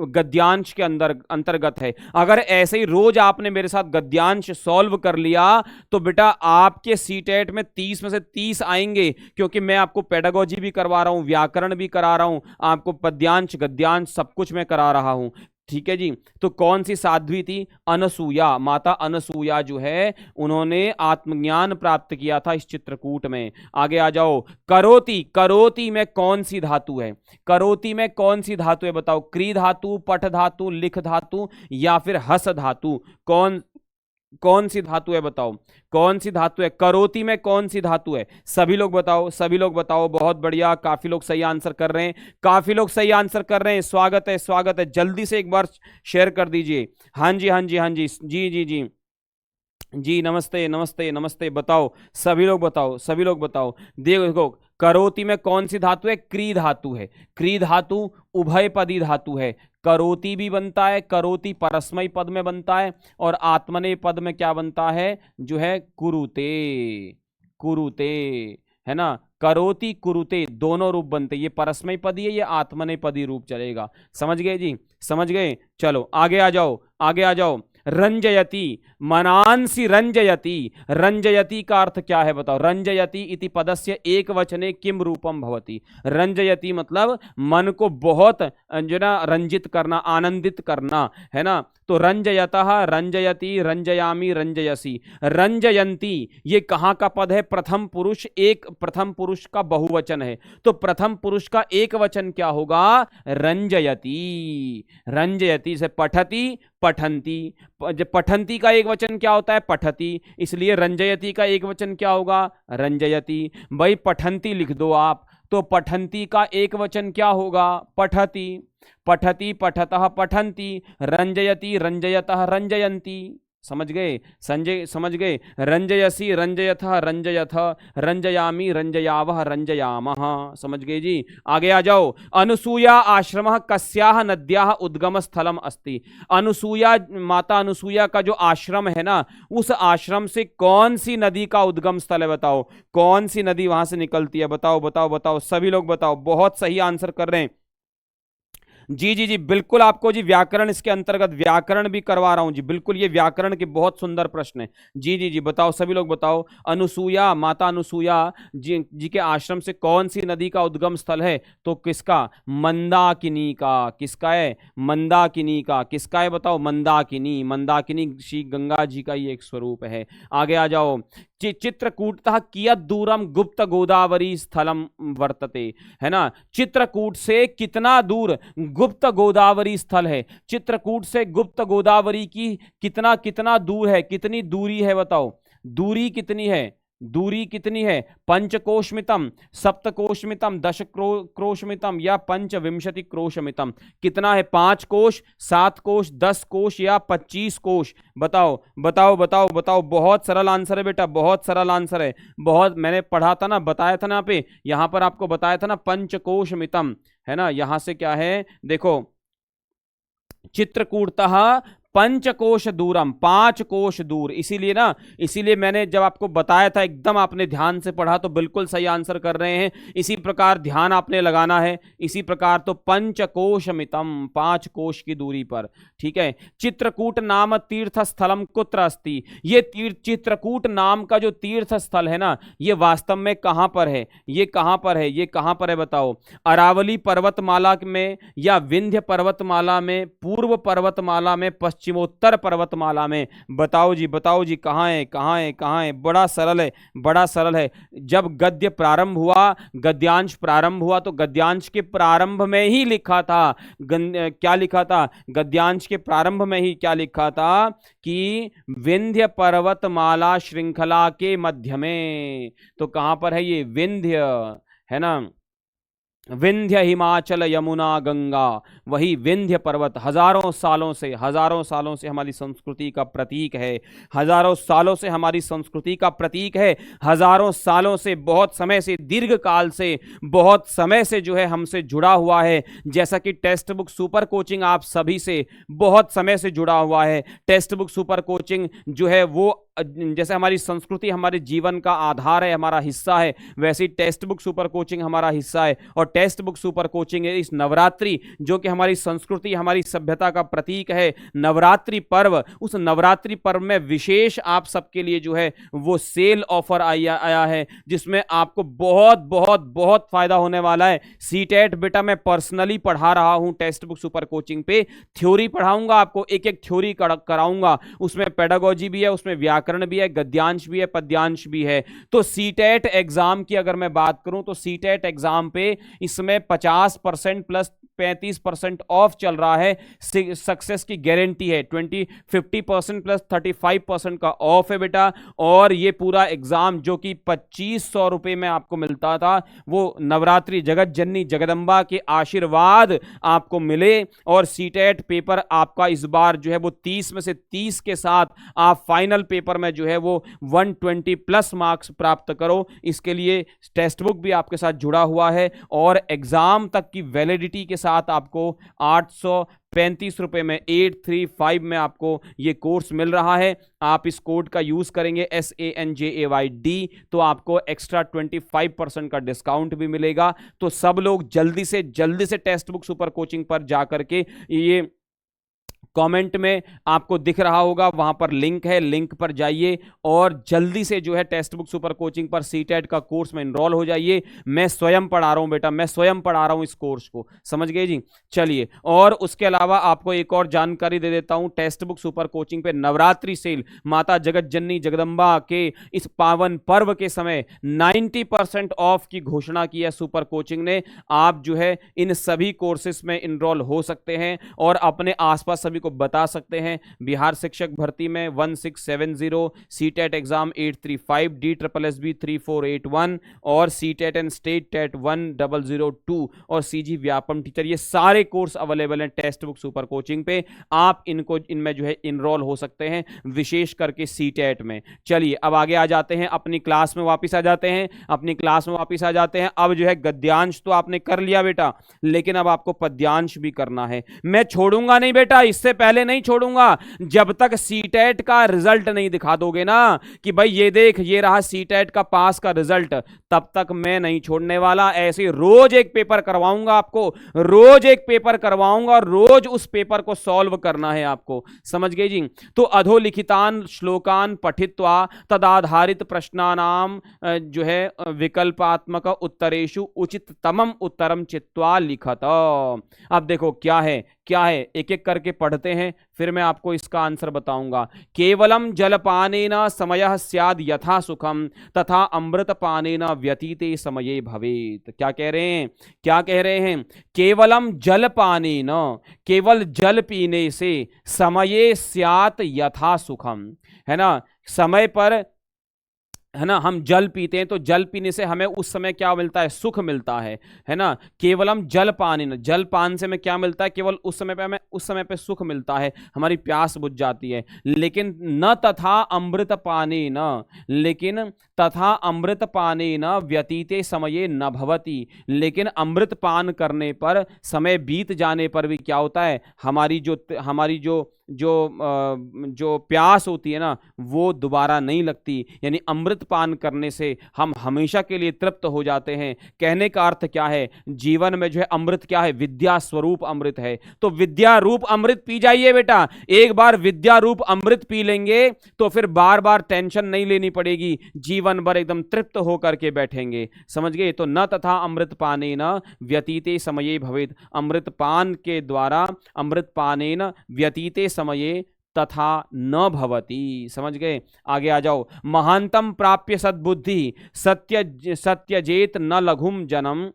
गद्यांश के अंतर्गत है। अगर ऐसे ही रोज आपने मेरे साथ गद्यांश सॉल्व कर लिया तो बेटा आपके सीटेट में 30 में से 30 आएंगे, क्योंकि मैं आपको पेडागोजी भी करवा रहा हूं, व्याकरण भी करा रहा हूं, आपको पद्यांश गद्यांश सब कुछ मैं करा रहा हूं। ठीक है जी। तो कौन सी साध्वी थी, अनसूया। माता अनसूया जो है उन्होंने आत्मज्ञान प्राप्त किया था इस चित्रकूट में। आगे आ जाओ। करोति, करोति में कौन सी धातु है, करोति में कौन सी धातु है बताओ। क्री धातु, पठ धातु, लिख धातु या फिर हस धातु। कौन सी धातु है बताओ, कौन सी धातु है। करोति में कौन सी धातु है, सभी लोग बताओ, सभी लोग बताओ। बहुत बढ़िया, काफी लोग सही आंसर कर रहे हैं, काफी लोग सही आंसर कर रहे हैं। स्वागत है, स्वागत है। जल्दी से एक बार शेयर कर दीजिए। हाँ जी, हाँ जी, हाँ जी, जी जी जी जी। नमस्ते नमस्ते नमस्ते। बताओ सभी लोग, बताओ सभी लोग, बताओ। देखो करोति में कौन सी धातु है, क्री धातु है। क्री धातु उभयपदी धातु है। करोति भी बनता है, करोति परस्मय पद में बनता है, और आत्मनेय पद में क्या बनता है, जो है कुरुते, कुरुते, है ना। करोति कुरुते दोनों रूप बनते, ये परस्मय पदी है, ये आत्मनेय पदी रूप चलेगा। समझ गए जी, समझ गए। चलो आगे आ जाओ, आगे आ जाओ। रंजयति, मनांसि रंजयति। रंजयति का अर्थ क्या है बताओ? रंजयति इति पदस्य एक वचने किम रूपम भवति? रंजयति मतलब मन को बहुत जो ना रंजित करना, आनंदित करना, है ना। तो रंजयतः, रंजयति, रंजयामि, रंजयसी, रंजयंती, ये कहां का पद है? प्रथम पुरुष, एक प्रथम पुरुष का बहुवचन है। तो प्रथम पुरुष का एक वचन क्या होगा? रंजयति। रंजयति से पठति, पठंती। पठंती का एक वचन क्या होता है? पठति। इसलिए रंजयति का एक वचन क्या होगा? रंजयति। भाई पठंती लिख दो आप, तो पठंती का एक वचन क्या होगा? पठति। पठति, पठतः, पठंती। रंजयति, रंजयतः, रंजयंती। समझ गए? संजय समझ गए? रंजयसी, रंजयथः, रंजयथ, रंजयामि, रंजयावः, रंजयामः। समझ गए जी? आगे आ जाओ। अनुसूया आश्रमः कस्याः नद्याः उद्गम स्थलम अस्ति। अनुसूया, माता अनुसूया का जो आश्रम है ना, उस आश्रम से कौन सी नदी का उद्गम स्थल है? बताओ कौन सी नदी वहां से निकलती है? बताओ बताओ बताओ, सभी लोग बताओ। बहुत सही आंसर कर रहे हैं जी जी जी, बिल्कुल। आपको जी व्याकरण, इसके अंतर्गत व्याकरण भी करवा रहा हूं जी, बिल्कुल। ये व्याकरण के बहुत सुंदर प्रश्न है। जी जी जी, बताओ सभी लोग बताओ। अनुसूया, माता अनुसूया जी के आश्रम से कौन सी नदी का उद्गम स्थल है? तो किसका? मंदाकिनी का। किसका है? मंदाकिनी का। किसका है बताओ? मंदाकिनी। मंदाकिनी श्री गंगा जी का ये एक स्वरूप है। आगे आ जाओ। चित्रकूटतः कियत् दूरम गुप्त गोदावरी स्थलम वर्तते, है ना। चित्रकूट से कितना दूर गुप्त गोदावरी स्थल है? चित्रकूट से गुप्त गोदावरी की कितना कितना दूर है? कितनी दूरी है बताओ? दूरी कितनी है? दूरी कितनी है? पंचकोशमितम, सप्तकोशमितम, 10 क्रोशमितम या 25 क्रोशमितम? कितना है? 5 कोश, 7 कोश, 10 कोश या 25 कोश? बताओ बताओ बताओ बताओ। बहुत सरल आंसर है बेटा, बहुत सरल आंसर है। बहुत मैंने पढ़ा था ना, बताया था ना पे, यहां पर आपको बताया था ना, पंचकोशमितम, है ना। यहां से क्या है देखो, चित्रकूटतः पंचकोश दूरम, 5 कोश दूर। इसीलिए ना, इसीलिए मैंने जब आपको बताया था, एकदम आपने ध्यान से पढ़ा, तो बिल्कुल सही आंसर कर रहे हैं। इसी प्रकार ध्यान आपने लगाना है, इसी प्रकार। तो पंचकोशमितम, 5 कोश की दूरी पर, ठीक है। चित्रकूट नाम तीर्थ स्थलम कुत्र अस्ति? ये चित्रकूट नाम का जो तीर्थ स्थल है ना, ये वास्तव में कहां पर है? ये कहां पर है? ये कहां पर है बताओ? अरावली पर्वतमाला में, या विंध्य पर्वतमाला में, पूर्व पर्वतमाला में, पश्चिमोत्तर पर्वतमाला में? बताओ जी, बताओ जी, कहां है? कहां है? कहां है? बड़ा सरल है, बड़ा सरल है। जब गद्य प्रारंभ हुआ, गद्यांश प्रारंभ हुआ, तो गद्यांश के प्रारंभ में ही लिखा था, क्या लिखा था? गद्यांश के प्रारंभ में ही क्या लिखा था? कि विंध्य पर्वतमाला श्रृंखला के मध्य में। तो कहां पर है ये? विंध्य, है ना। विंध्य, हिमाचल, यमुना, गंगा, वही विंध्य पर्वत हजारों सालों से हमारी संस्कृति का प्रतीक है। हजारों सालों से हमारी संस्कृति का प्रतीक है। हजारों सालों से, बहुत समय से, दीर्घ काल से, बहुत समय से जो है हमसे जुड़ा हुआ है। जैसा कि टेक्स्ट बुक सुपर कोचिंग आप सभी से बहुत समय से जुड़ा हुआ है। टेक्स्ट बुक सुपर कोचिंग जो है वो जैसे हमारी संस्कृति हमारे जीवन का आधार है, हमारा हिस्सा है, वैसे ही टेक्स्ट बुक सुपर कोचिंग हमारा हिस्सा है। और टेक्स्ट बुक सुपर कोचिंग है इस नवरात्रि, जो कि हमारी संस्कृति, हमारी सभ्यता का प्रतीक है, नवरात्रि पर्व। उस नवरात्रि पर्व में विशेष आप सबके लिए जो है वो सेल ऑफर आया है, जिसमें आपको बहुत बहुत बहुत फायदा होने वाला है। सीटेट बेटा मैं पर्सनली पढ़ा रहा हूं टेक्स्ट बुक सुपर कोचिंग पे। थ्योरी पढ़ाऊंगा आपको, एक एक थ्योरी कराऊंगा। उसमें पेडागोजी भी है, उसमें व्याकरण भी है, गद्यांश भी है, पद्यांश भी है। तो सीटेट एग्जाम की अगर मैं बात करूं, तो सीटेट एग्जाम पे इसमें 50% प्लस 35% ऑफ चल रहा है। सक्सेस की गारंटी है। 50% प्लस 35% का ऑफ है बेटा। और ये पूरा एग्जाम जो कि 2500 रुपए में आपको मिलता था, वो नवरात्रि जगत जननी जगदंबा के आशीर्वाद आपको मिले। और सीटेट पेपर आपका इस बार जो है वो 30 में से 30 के साथ आप फाइनल पेपर में जो है वो 120 प्लस मार्क्स प्राप्त करो। इसके लिए टेक्स्ट बुक भी आपके साथ जुड़ा हुआ है, और एग्जाम तक की वैलिडिटी के साथ आपको 835 रुपए में, 835 में आपको ये कोर्स मिल रहा है। आप इस कोड का यूज करेंगे SANJAYD, तो आपको एक्स्ट्रा 25% का डिस्काउंट भी मिलेगा। तो सब लोग जल्दी से टेक्स्ट बुक सुपर कोचिंग पर जाकर के ये कमेंट में आपको दिख रहा होगा, वहां पर लिंक है, लिंक पर जाइए और जल्दी से जो है टेक्स्ट बुक सुपर कोचिंग पर सीटेट का कोर्स में एनरोल हो जाइए। मैं स्वयं पढ़ा रहा हूं बेटा, मैं स्वयं पढ़ा रहा हूं इस कोर्स को, समझ गए जी। चलिए, और उसके अलावा आपको एक और जानकारी दे देता हूं, टेक्स्ट बुक सुपर कोचिंग पे नवरात्रि सेल, माता जगत जननी जगदंबा के इस पावन पर्व के समय 90% ऑफ की घोषणा की है सुपर कोचिंग ने। आप जो है इन सभी कोर्सेस में एनरोल हो सकते हैं और अपने आसपास सभी को बता सकते हैं। बिहार शिक्षक भर्ती में 1670, सीटेट एग्जाम 835, DSSB 3481 और सीटेट एंड स्टेट टेट 1002 और सीजी व्यापम टीचर, ये सारे कोर्स अवेलेबल हैं टेक्स्ट बुक सुपर कोचिंग पे। आप इनमें जो है इनरोल हो सकते हैं, विशेष करके सीटेट में। चलिए अब आगे आ जाते हैं, अपनी क्लास में वापस आ जाते हैं, अपनी क्लास में वापस आ जाते हैं। अब जो है गद्यांश तो आपने कर लिया बेटा, लेकिन अब आपको पद्यांश भी करना है। मैं छोड़ूंगा नहीं बेटा, इससे पहले नहीं छोड़ूंगा जब तक सीटेट का रिजल्ट नहीं दिखा दोगे ना कि भाई ये देख, ये रहा सीटेट का पास का रिजल्ट, तब तक मैं नहीं छोड़ने वाला। ऐसे रोज एक पेपर करवाऊंगा आपको, रोज एक पेपर करवाऊंगा और रोज उस पेपर को सॉल्व करना है आपको, समझ गए जी। तो अधोलिखितान श्लोकान पठित्वा तदाधारित प्रश्नानाम जो है विकल्पात्मक उत्तरेषु उचिततमम उत्तरम चित्वा लिखत। अब देखो क्या है क्या है, एक एक करके पढ़ते हैं, फिर मैं आपको इसका आंसर बताऊंगा। केवलम जलपानेन समयः स्याद् यथा सुखम तथा अमृतपानेन व्यतीते समये भवेत्। क्या कह रहे हैं, क्या कह रहे हैं? केवलम जलपानेन, केवल जल पीने से, समये स्यात् यथा सुखम, है ना, समय पर, है ना, हम जल पीते हैं तो जल पीने से हमें उस समय क्या मिलता है? सुख मिलता है ना। केवलम जल पानी न, जल पान से हमें क्या मिलता है? केवल उस समय पे हमें, उस समय पे सुख मिलता है, हमारी प्यास बुझ जाती है। लेकिन न तथा अमृत पाने न, लेकिन तथा अमृत पाने न व्यतीते समये न भवति, लेकिन अमृत पान करने पर, समय बीत जाने पर भी क्या होता है? हमारी जो प्यास होती है ना, वो दोबारा नहीं लगती। यानी अमृत पान करने से हम हमेशा के लिए तृप्त हो जाते हैं। कहने का अर्थ क्या है? जीवन में जो है अमृत क्या है? विद्या स्वरूप अमृत है। तो विद्या रूप अमृत पी जाइए बेटा। एक बार विद्या रूप अमृत पी लेंगे तो फिर बार बार टेंशन नहीं लेनी पड़ेगी, जीवन भर एकदम तृप्त होकर के बैठेंगे, समझ गए। तो न तथा अमृत पाने न व्यतीते समये भवेत्, अमृत पान के द्वारा, अमृत पाने न व्यतीते समये तथा न भवति, समझ गए। आगे आ जाओ। महांतम प्राप्य सद्बुद्धि सत्यजेत न लघुम जन्म,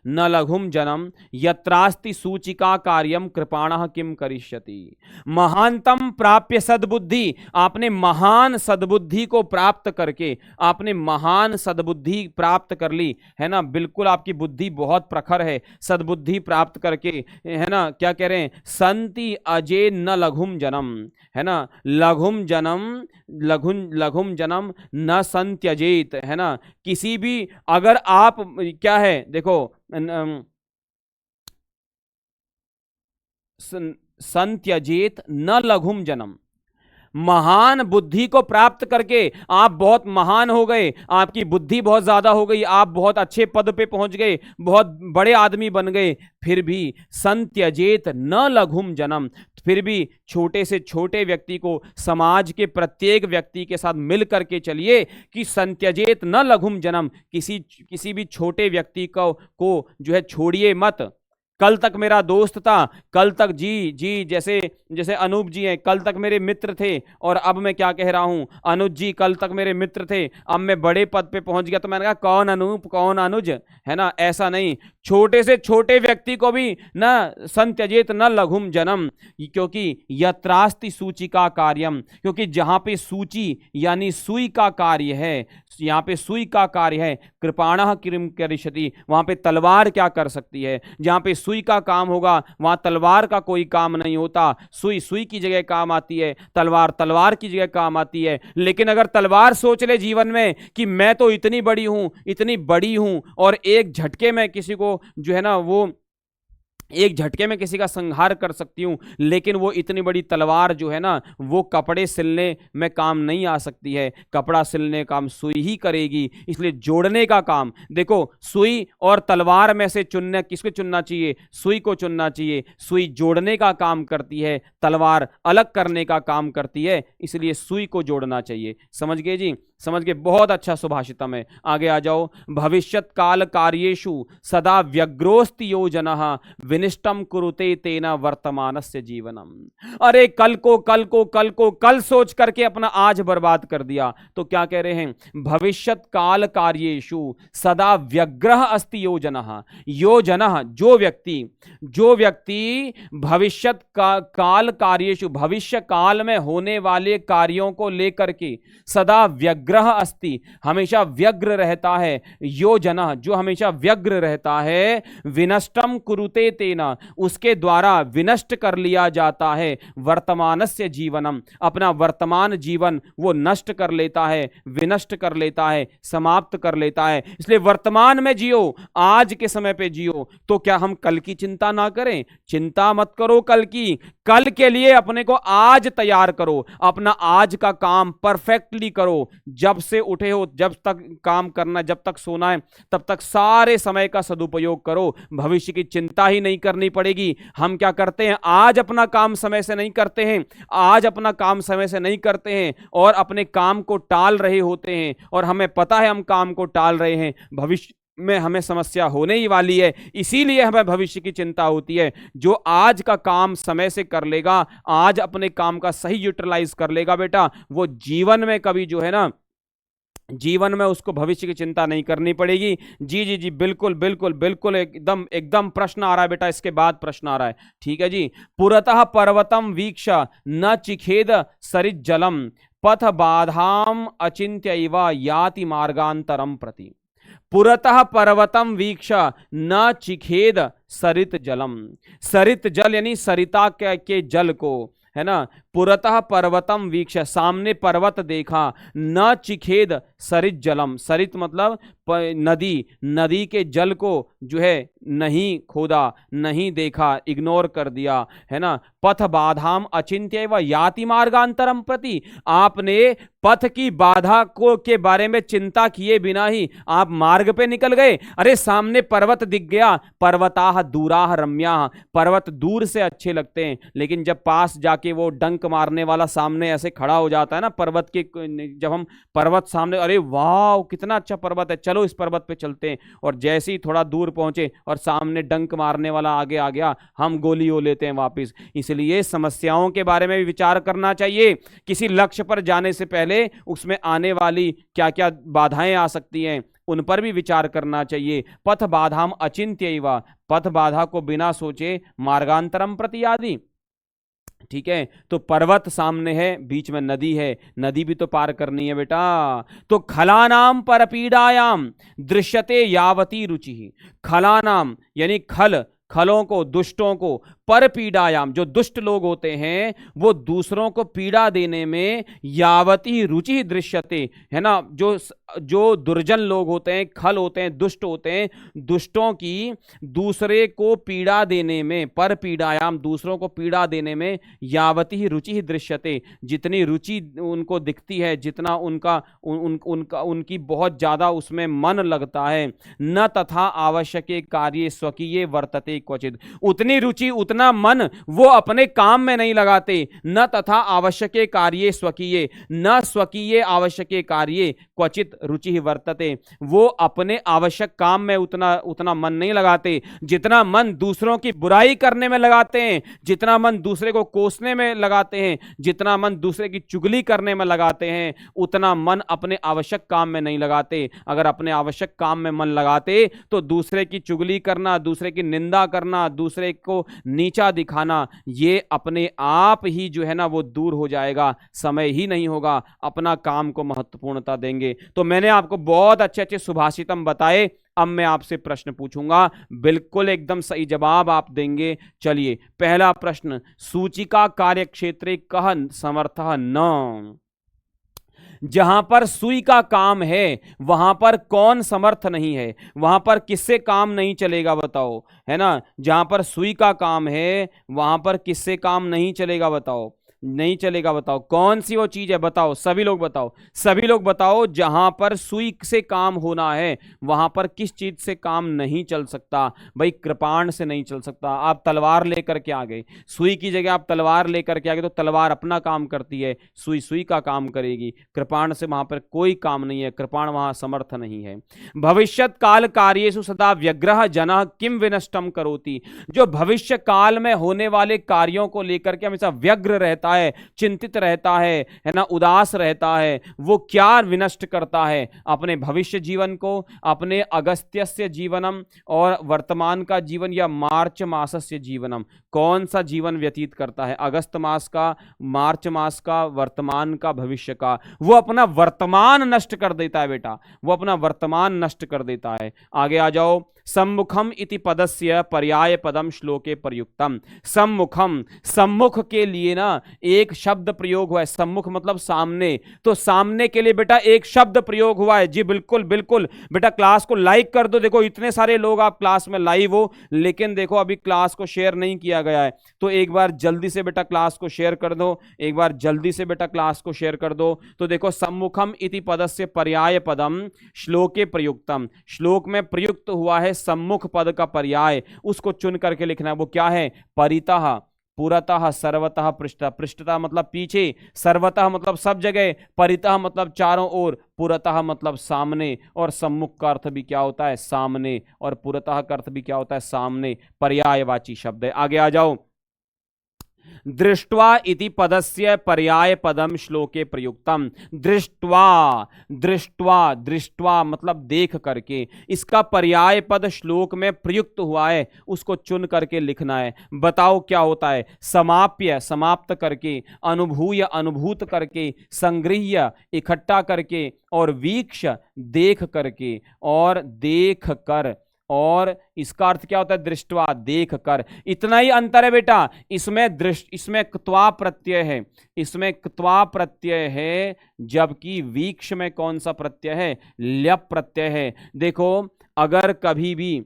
न लघुम जनम यत्रास्ति सूचिका कार्यम कृपाणः किम करिष्यति। महानतम प्राप्य सद्बुद्धि, आपने महान सद्बुद्धि को प्राप्त करके, आपने महान सद्बुद्धि प्राप्त कर ली, है ना, बिल्कुल आपकी बुद्धि बहुत प्रखर है, सद्बुद्धि प्राप्त करके, है ना, क्या कह रहे हैं? संति अजे न लघुम जनम, है ना, लघुम जनम, लघुम जनम न संत्यजेत, है ना। किसी भी, अगर आप क्या है, देखो संत्यजेत न लघुम जन्म, महान बुद्धि को प्राप्त करके आप बहुत महान हो गए, आपकी बुद्धि बहुत ज्यादा हो गई, आप बहुत अच्छे पद पे पहुंच गए, बहुत बड़े आदमी बन गए, फिर भी संत्यजेत न लघुम जन्म, फिर भी छोटे से छोटे व्यक्ति को, समाज के प्रत्येक व्यक्ति के साथ मिल करके चलिए कि संत्यजेत न लघुम जन्म, किसी भी छोटे व्यक्ति को जो है छोड़िए मत। कल तक मेरा दोस्त था, कल तक जी जैसे अनूप जी हैं, कल तक मेरे मित्र थे, और अब मैं क्या कह रहा हूं, अनुज जी कल तक मेरे मित्र थे, अब मैं बड़े पद पे पहुंच गया तो मैंने कहा कौन अनूप कौन अनुज, है ना। ऐसा नहीं, छोटे से छोटे व्यक्ति को भी न संत्यजेत न लघुम जन्म, क्योंकि यत्रास्ति सूची का कार्यम, क्योंकि जहां पे सूची यानी सुई का कार्य है, यहाँ पे सुई का कार्य है, कृपाणः किम करिष्यति, वहां पे तलवार क्या कर सकती है। जहां पे सुई का काम होगा वहां तलवार का कोई काम नहीं होता, सुई सुई की जगह काम आती है, तलवार तलवार की जगह काम आती है। लेकिन अगर तलवार सोच ले जीवन में कि मैं तो इतनी बड़ी हूं और एक झटके में किसी को जो है ना वो एक झटके में किसी का संहार कर सकती हूं, लेकिन वो इतनी बड़ी तलवार जो है ना, वो कपड़े सिलने में काम नहीं आ सकती है। कपड़ा सिलने का काम सुई ही करेगी। इसलिए जोड़ने का काम, देखो सुई और तलवार में से चुनने, किसको चुनना चाहिए? सुई को चुनना चाहिए। सुई जोड़ने का काम करती है, तलवार अलग करने का काम करती है, इसलिए सुई को जोड़ना चाहिए। समझ गए जी? समझ गए? बहुत अच्छा सुभाषितम है। आगे आ जाओ। भविष्यत काल कार्येषु सदा व्यग्रोस्ति योजनः विनिष्टम कुरुते तेना वर्तमानस्य जीवनम। अरे कल को कल को कल को कल सोच करके अपना आज बर्बाद कर दिया। तो क्या कह रहे हैं? भविष्यत काल कार्येषु सदा व्यग्रह अस्ति योजनः। योजनः जो व्यक्ति भविष्यत काल कार्येषु, भविष्य काल में होने वाले कार्यों को लेकर के सदा व्यग्रह अस्ति, हमेशा व्यग्र रहता है। योजनः, जो हमेशा व्यग्र रहता है, विनष्टम कुरुते तेना, उसके द्वारा विनष्ट कर लिया जाता है। वर्तमानस्य जीवनम, अपना वर्तमान जीवन वो नष्ट कर लेता है, विनष्ट कर लेता है, समाप्त कर लेता है। इसलिए वर्तमान में जियो, आज के समय पे जियो। तो क्या हम कल की चिंता ना करें? चिंता मत करो कल की, कल के लिए अपने को आज तैयार करो। अपना आज का काम परफेक्टली करो। जब से उठे हो, जब तक काम करना, जब तक सोना है, तब तक सारे समय का सदुपयोग करो। भविष्य की चिंता ही नहीं करनी पड़ेगी। हम क्या करते हैं? आज अपना काम समय से नहीं करते हैं, आज अपना काम समय से नहीं करते हैं और अपने काम को टाल रहे होते हैं, और हमें पता है हम काम को टाल रहे हैं, भविष्य में हमें समस्या होने ही वाली है। इसीलिए हमें भविष्य की चिंता होती है। जो आज का काम समय से कर लेगा, आज अपने काम का सही यूटिलाइज कर लेगा बेटा, वो जीवन में कभी जो है ना, जीवन में उसको भविष्य की चिंता नहीं करनी पड़ेगी। जी जी जी, बिल्कुल बिल्कुल बिल्कुल, एकदम एकदम। प्रश्न आ रहा है बेटा, इसके बाद प्रश्न आ रहा है। ठीक है जी। पुरतः पर्वतम वीक्ष न चिखेद सरित जलम पथ बाधाम अचिंत्यैव याति मार्गांतरम प्रति। पुरतः पर्वतम वीक्ष न चिखेद सरित जलम। सरित जल यानी सरिता के जल को, है ना। पुरतः पर्वतम वीक्ष, सामने पर्वत देखा, न चिखेद सरित जलम, सरित मतलब नदी, नदी के जल को जो है नहीं खोदा, नहीं देखा, इग्नोर कर दिया, है ना। पथ बाधाम अचिंत्यैव याति मार्गांतरम प्रति, आपने पथ की बाधा को के बारे में चिंता किए बिना ही आप मार्ग पे निकल गए। अरे सामने पर्वत दिख गया, पर्वताः दूराः रम्याः, पर्वत दूर से अच्छे लगते हैं, लेकिन जब पास जाके वो डंक मारने वाला सामने ऐसे खड़ा हो जाता है ना पर्वत के, जब हम पर्वत सामने, अरे वाह कितना अच्छा पर्वत है, चलो इस पर्वत पे चलते हैं, और जैसे ही थोड़ा दूर पहुंचे और सामने डंक मारने वाला आगे आ गया, हम गोली हो लेते हैं वापस। इसलिए समस्याओं के बारे में भी विचार करना चाहिए। किसी लक्ष्य पर जाने से पहले उसमें आने वाली क्या क्या बाधाएं आ सकती हैं, उन पर भी विचार करना चाहिए। पथ बाधाम अचिंत्यैव, पथ बाधा को बिना सोचे मार्गांतरम प्रति आदि। ठीक है, तो पर्वत सामने है, बीच में नदी है, नदी भी तो पार करनी है बेटा। तो खलानाम पर पीड़ायाम दृश्यते यावती रुचि। खलानाम यानी खलों को, दुष्टों को, पर पीड़ायाम, जो दुष्ट लोग होते हैं वो दूसरों को पीड़ा देने में यावती रुचि दृश्यते, है ना। जो दुर्जन लोग होते हैं, खल होते हैं, दुष्ट होते हैं, दुष्टों की दूसरे को पीड़ा देने में, पर पीड़ायाम दूसरों को पीड़ा देने में यावती रुचि दृश्यते, जितनी रुचि उनको दिखती है, जितना उनकी बहुत ज्यादा उसमें मन लगता है। न तथा आवश्यक कार्य स्वकीय वर्तते क्वचित, उतनी रुचि उतना मन वो अपने काम में नहीं लगाते। न तथा आवश्यक कार्य स्वकीय, न स्वकीय आवश्यक कार्य क्वचित रुचि वर्तते, वो अपने आवश्यक काम में उतना मन नहीं लगाते जितना मन दूसरों की बुराई करने में लगाते हैं, जितना मन दूसरे को कोसने में लगाते हैं, जितना मन दूसरे की चुगली करने में लगाते हैं, उतना मन अपने आवश्यक काम में नहीं लगाते। अगर अपने आवश्यक काम में मन लगाते तो दूसरे की चुगली करना, दूसरे की निंदा करना, दूसरे को नीचा दिखाना, ये अपने आप ही जो है ना वो दूर हो जाएगा। समय ही नहीं होगा, अपना काम को महत्वपूर्णता देंगे। तो मैंने आपको बहुत अच्छे अच्छे सुभाषितम बताए। अब मैं आपसे प्रश्न पूछूंगा, बिल्कुल एकदम सही जवाब आप देंगे। चलिए पहला प्रश्न, सूचिका कार्यक्षेत्रे कः समर्थः न। जहां पर सुई का काम है वहां पर कौन समर्थ नहीं है, वहां पर किससे काम नहीं चलेगा बताओ, है ना। जहां पर सुई का काम है वहां पर किससे काम नहीं चलेगा बताओ, नहीं चलेगा। बताओ कौन सी वो चीज है, बताओ सभी लोग बताओ, सभी लोग बताओ। जहां पर सुई से काम होना है वहां पर किस चीज से काम नहीं चल सकता भाई, कृपाण से नहीं चल सकता। आप तलवार लेकर के आ गए, सुई की जगह आप तलवार लेकर के आ गए तो तलवार अपना काम करती है, सुई सुई का काम करेगी। कृपाण से वहां पर कोई काम नहीं है, कृपाण वहां समर्थ नहीं है। भविष्यत काल कार्येषु सदा व्यग्रह जनः किम विनष्टम करोति, जो भविष्य काल में होने वाले कार्यों को लेकर के हमेशा व्यग्र रहता है, चिंतित रहता है ना, उदास रहता है, वो क्या विनष्ट करता है, अपने भविष्य जीवन को, अपने अगस्त्यस्य जीवनम और वर्तमान का जीवन या मार्च मासस्य जीवनम, कौन सा जीवन व्यतीत करता है, अगस्त मास का, मार्च मास का, वर्तमान का, भविष्य का। वो अपना वर्तमान नष्ट कर देता है बेटा, वो अपना वर्तमान नष्ट कर देता है। आगे आ जाओ। सम्मुखम इति पदस्य पर्याय पदम श्लोके प्रयुक्तम। सम्मुखम, सम्मुख के लिए ना एक शब्द प्रयोग हुआ है, सम्मुख मतलब सामने, तो सामने के लिए बेटा एक शब्द प्रयोग हुआ है। जी बिल्कुल बिल्कुल बेटा, क्लास को लाइक कर दो। देखो इतने सारे लोग आप क्लास में लाइव हो, लेकिन देखो अभी क्लास को शेयर नहीं किया गया है, तो एक बार जल्दी से बेटा क्लास को शेयर कर दो, एक बार जल्दी से बेटा क्लास को शेयर कर दो। तो देखो सम्मुखम इति पदस्य पर्याय पदम श्लोके प्रयुक्तम, श्लोक में प्रयुक्त हुआ है सम्मुख पद का पर्याय, उसको चुन करके लिखना है। वो क्या है, परितः, पुरतः, सर्वतः, पृष्ठतः। पृष्ठतः मतलब पीछे, सर्वतः मतलब सब जगह, परितः मतलब चारों ओर, पुरतः मतलब सामने, और सम्मुख का अर्थ भी क्या होता है, सामने, और पुरतः का अर्थ भी क्या होता है, सामने। पर्यायवाची शब्द है। आगे आ जाओ। दृष्ट्वा इति पदस्य पर्याय पदम श्लोके प्रयुक्तम। दृष्ट्वा, दृष्ट्वा, दृष्ट्वा मतलब देख करके, इसका पर्याय पद श्लोक में प्रयुक्त हुआ है, उसको चुन करके लिखना है। बताओ क्या होता है, समाप्य समाप्त करके, अनुभूय अनुभूत करके, संगृह्य इकट्ठा करके, और वीक्ष देख करके, और देख कर, और इसका अर्थ क्या होता है, दृष्टवा देख कर। इतना ही अंतर है बेटा, इसमें दृष्ट, इसमें क्त्वा प्रत्यय है, इसमें क्त्वा प्रत्यय है, जबकि वीक्ष में कौन सा प्रत्यय है, ल्यप प्रत्यय है। देखो अगर कभी भी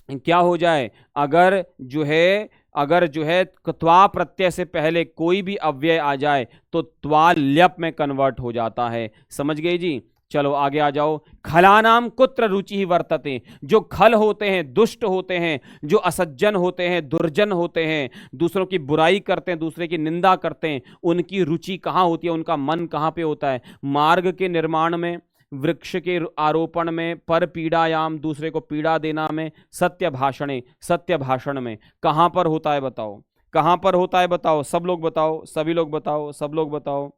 क्या हो जाए, अगर जो है क्त्वा प्रत्यय से पहले कोई भी अव्यय आ जाए तो त्वा ल्यप में कन्वर्ट हो जाता है। समझ गए जी। चलो आगे आ जाओ। खलानाम कुत्र रुचि ही वर्तते, जो खल होते हैं, दुष्ट होते हैं, जो असज्जन होते हैं, दुर्जन होते हैं, दूसरों की बुराई करते हैं, दूसरे की निंदा करते हैं, उनकी रुचि कहाँ होती है, उनका मन कहाँ पे होता है, मार्ग के निर्माण में, वृक्ष के आरोपण में, पर पीड़ायाम दूसरे को पीड़ा देना में, सत्य भाषणे सत्य भाषण में। कहां पर होता है बताओ, कहां पर होता है बताओ, सब लोग बताओ, सभी लोग बताओ, सब लोग बताओ,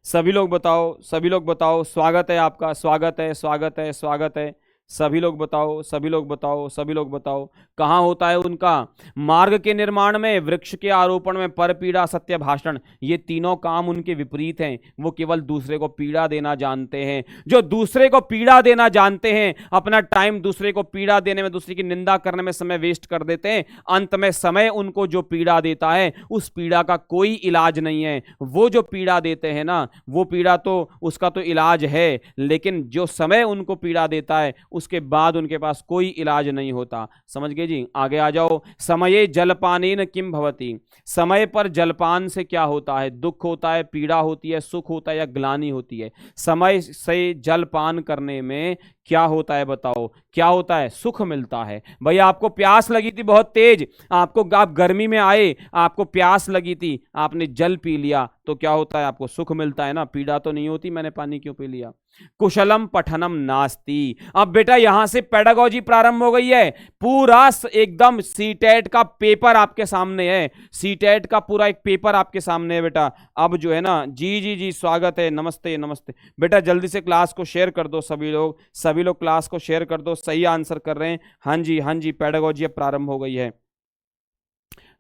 सभी लोग बताओ, सभी लोग बताओ। स्वागत है आपका, स्वागत है, स्वागत है, स्वागत है। सभी लोग बताओ, सभी लोग बताओ, सभी लोग बताओ। कहाँ होता है उनका, मार्ग के निर्माण में, वृक्ष के आरोपण में, पर पीड़ा, सत्य भाषण, ये तीनों काम उनके विपरीत हैं। वो केवल दूसरे को पीड़ा देना जानते हैं। जो दूसरे को पीड़ा देना जानते हैं, अपना टाइम दूसरे को पीड़ा देने में, दूसरे की निंदा करने में समय वेस्ट कर देते हैं। अंत में समय उनको जो पीड़ा देता है, उस पीड़ा का कोई इलाज नहीं है। वो जो पीड़ा देते हैं ना, वो पीड़ा तो उसका तो इलाज है, लेकिन जो समय उनको पीड़ा देता है उसके बाद उनके पास कोई इलाज नहीं होता। समझ गए जी। आगे आ जाओ। समये जलपानेन किम भवति, समय पर जलपान से क्या होता है, दुख होता है, पीड़ा होती है, सुख होता है, या ग्लानि होती है। समय से जलपान करने में क्या होता है बताओ, क्या होता है, सुख मिलता है। भाई आपको प्यास लगी थी बहुत तेज, आप गर्मी में आए, आपको प्यास लगी थी, आपने जल पी लिया, तो क्या होता है, आपको सुख मिलता है ना, पीड़ा तो नहीं होती, मैंने पानी क्यों पी लिया। कुशलम पठनम नास्ति। अब बेटा यहां से पेडागोजी प्रारंभ हो गई है। पूरा एकदम सीटेट का पेपर आपके सामने है, सीटेट का पूरा एक पेपर आपके सामने है बेटा। अब जो है ना, जी जी जी स्वागत है, नमस्ते नमस्ते बेटा। जल्दी से क्लास को शेयर कर दो सभी लोग, सभी लोग क्लास को शेयर कर दो। सही आंसर कर रहे हैं, हाँ जी हाँ जी, पेडागोजी अब प्रारंभ हो गई है।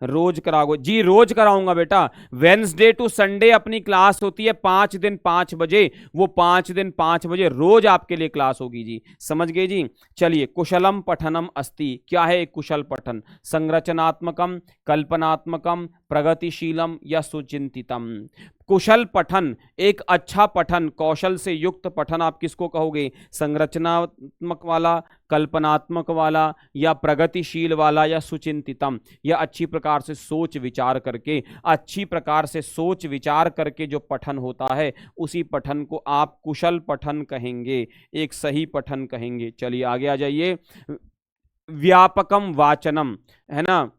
रोज कराओगे जी, रोज कराऊंगा बेटा। वेंसडे टू संडे अपनी क्लास होती है 5 दिन 5 बजे, वो 5 दिन 5 बजे रोज आपके लिए क्लास होगी जी। समझ गए जी। चलिए, कुशलम पठनम अस्ति, क्या है कुशल पठन, संरचनात्मकम, कल्पनात्मकम, प्रगतिशीलम या सुचिंतितम। कुशल पठन, एक अच्छा पठन, कौशल से युक्त पठन आप किसको कहोगे? संरचनात्मक वाला, कल्पनात्मक वाला, या प्रगतिशील वाला, या सुचिंतितम, या अच्छी प्रकार से सोच विचार करके, अच्छी प्रकार से सोच विचार करके जो पठन होता है उसी पठन को आप कुशल पठन कहेंगे, एक सही पठन कहेंगे। चलिए आगे आ जाइए। व्यापकम वाचनम, है ना,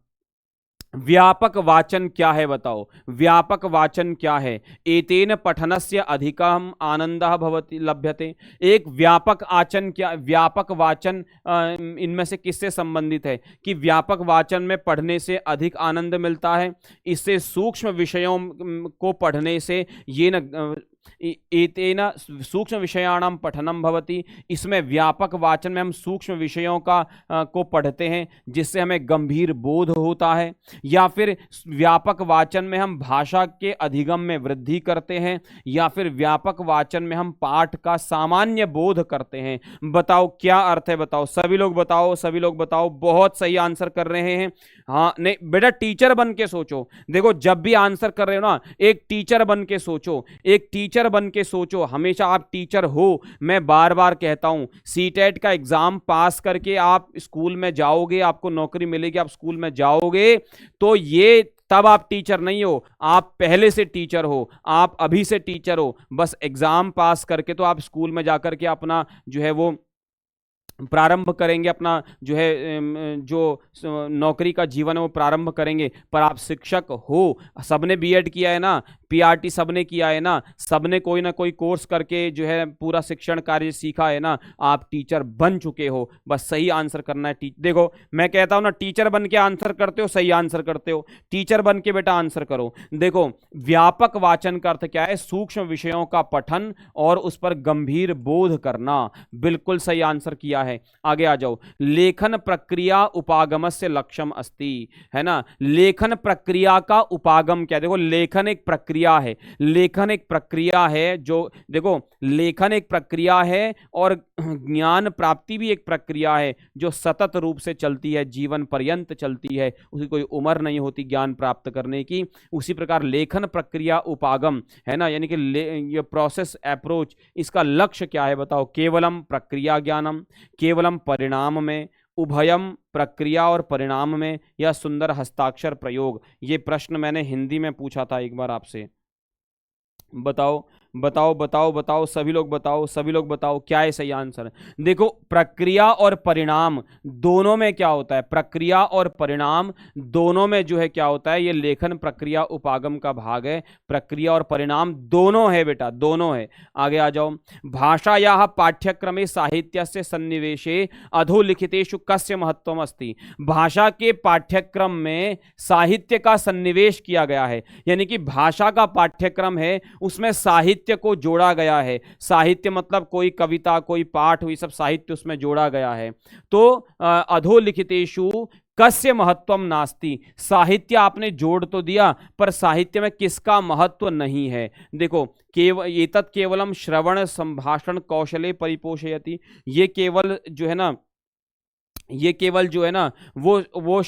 व्यापक वाचन क्या है बताओ? व्यापक वाचन क्या है? एतेन पठनस्य अधिकम आनंदः भवति लभ्यते। एक व्यापक आचन क्या, व्यापक वाचन इनमें से किससे संबंधित है कि व्यापक वाचन में पढ़ने से अधिक आनंद मिलता है? इससे सूक्ष्म विषयों को पढ़ने से ये न एतेन सूक्ष्म विषयाणाम पठनम भवति। इसमें व्यापक वाचन में हम सूक्ष्म विषयों का को पढ़ते हैं जिससे हमें गंभीर बोध होता है, या फिर व्यापक वाचन में हम भाषा के अधिगम में वृद्धि करते हैं, या फिर व्यापक वाचन में हम पाठ का सामान्य बोध करते हैं। बताओ क्या अर्थ है? बताओ सभी लोग बताओ, सभी लोग बताओ। बहुत सही आंसर कर रहे हैं। हाँ नहीं बेटा, टीचर बन के सोचो। देखो जब भी आंसर कर रहे हो ना, एक टीचर बन के सोचो, एक टीचर बन के सोचो। हमेशा आप टीचर हो, मैं बार बार कहता हूं, सीटेट का एग्जाम पास करके आप स्कूल में जाओगे, आपको नौकरी मिलेगी, आप स्कूल में जाओगे, तो ये तब आप टीचर नहीं हो, आप पहले से टीचर हो, आप अभी से टीचर हो। बस एग्जाम पास करके तो आप स्कूल में जाकर के अपना जो है वो प्रारंभ करेंगे, अपना जो है जो नौकरी का जीवन है वो प्रारंभ करेंगे, पर आप शिक्षक हो। सबने बीएड किया है ना, पीआरटी सबने किया है ना, सबने कोई ना कोई कोर्स करके जो है पूरा शिक्षण कार्य सीखा है ना, आप टीचर बन चुके हो। बस सही आंसर करना है। देखो मैं कहता हूं ना, टीचर बन के आंसर करते हो, सही आंसर करते हो, टीचर बन के बेटा आंसर करो। देखो व्यापक वाचन का अर्थ क्या है? सूक्ष्म विषयों का पठन और उस पर गंभीर बोध करना। बिल्कुल सही आंसर किया है। आगे आ जाओ। लेखन प्रक्रिया उपागमस्य लक्ष्यम अस्ति, है ना। लेखन प्रक्रिया का उपागम क्या? देखो लेखन एक प्रक्रिया है, लेखन एक प्रक्रिया है, जो देखो लेखन एक प्रक्रिया है और ज्ञान प्राप्ति भी एक प्रक्रिया है जो सतत रूप से चलती है, जीवन पर्यंत चलती है, उसकी कोई उम्र नहीं होती ज्ञान प्राप्त करने की। उसी प्रकार लेखन प्रक्रिया उपागम, है ना, यानी कि ये प्रोसेस अप्रोच, इसका लक्ष्य क्या है बताओ? केवलम प्रक्रिया ज्ञानम, केवलम परिणाम में, उभयम प्रक्रिया और परिणाम में, या सुंदर हस्ताक्षर प्रयोग। ये प्रश्न मैंने हिंदी में पूछा था एक बार आपसे। बताओ बताओ बताओ बताओ, सभी लोग बताओ, सभी लोग बताओ, क्या है सही आंसर? देखो प्रक्रिया और परिणाम दोनों में क्या होता है? प्रक्रिया और परिणाम दोनों में जो है क्या होता है? ये लेखन प्रक्रिया उपागम का भाग है। प्रक्रिया और परिणाम दोनों है बेटा, दोनों है। आगे आ जाओ। भाषायाः पाठ्यक्रमे साहित्यस्य सन्निवेशे अधोलिखितेषु कस्य महत्वम अस्ति। भाषा के पाठ्यक्रम में साहित्य का सन्निवेश किया गया है, यानी कि भाषा का पाठ्यक्रम है उसमें साहित्य को जोड़ा गया है। साहित्य मतलब कोई कविता, कोई पाठ, हुई सब साहित्य उसमें जोड़ा गया है। तो अधोलिखितेषु कस्य महत्वम नास्ति, साहित्य आपने जोड़ तो दिया पर साहित्य में किसका महत्व नहीं है? देखो एतत् केवलम श्रवण संभाषण कौशले परिपोषयति। ये केवल जो है ना, ये केवल जो है ना वो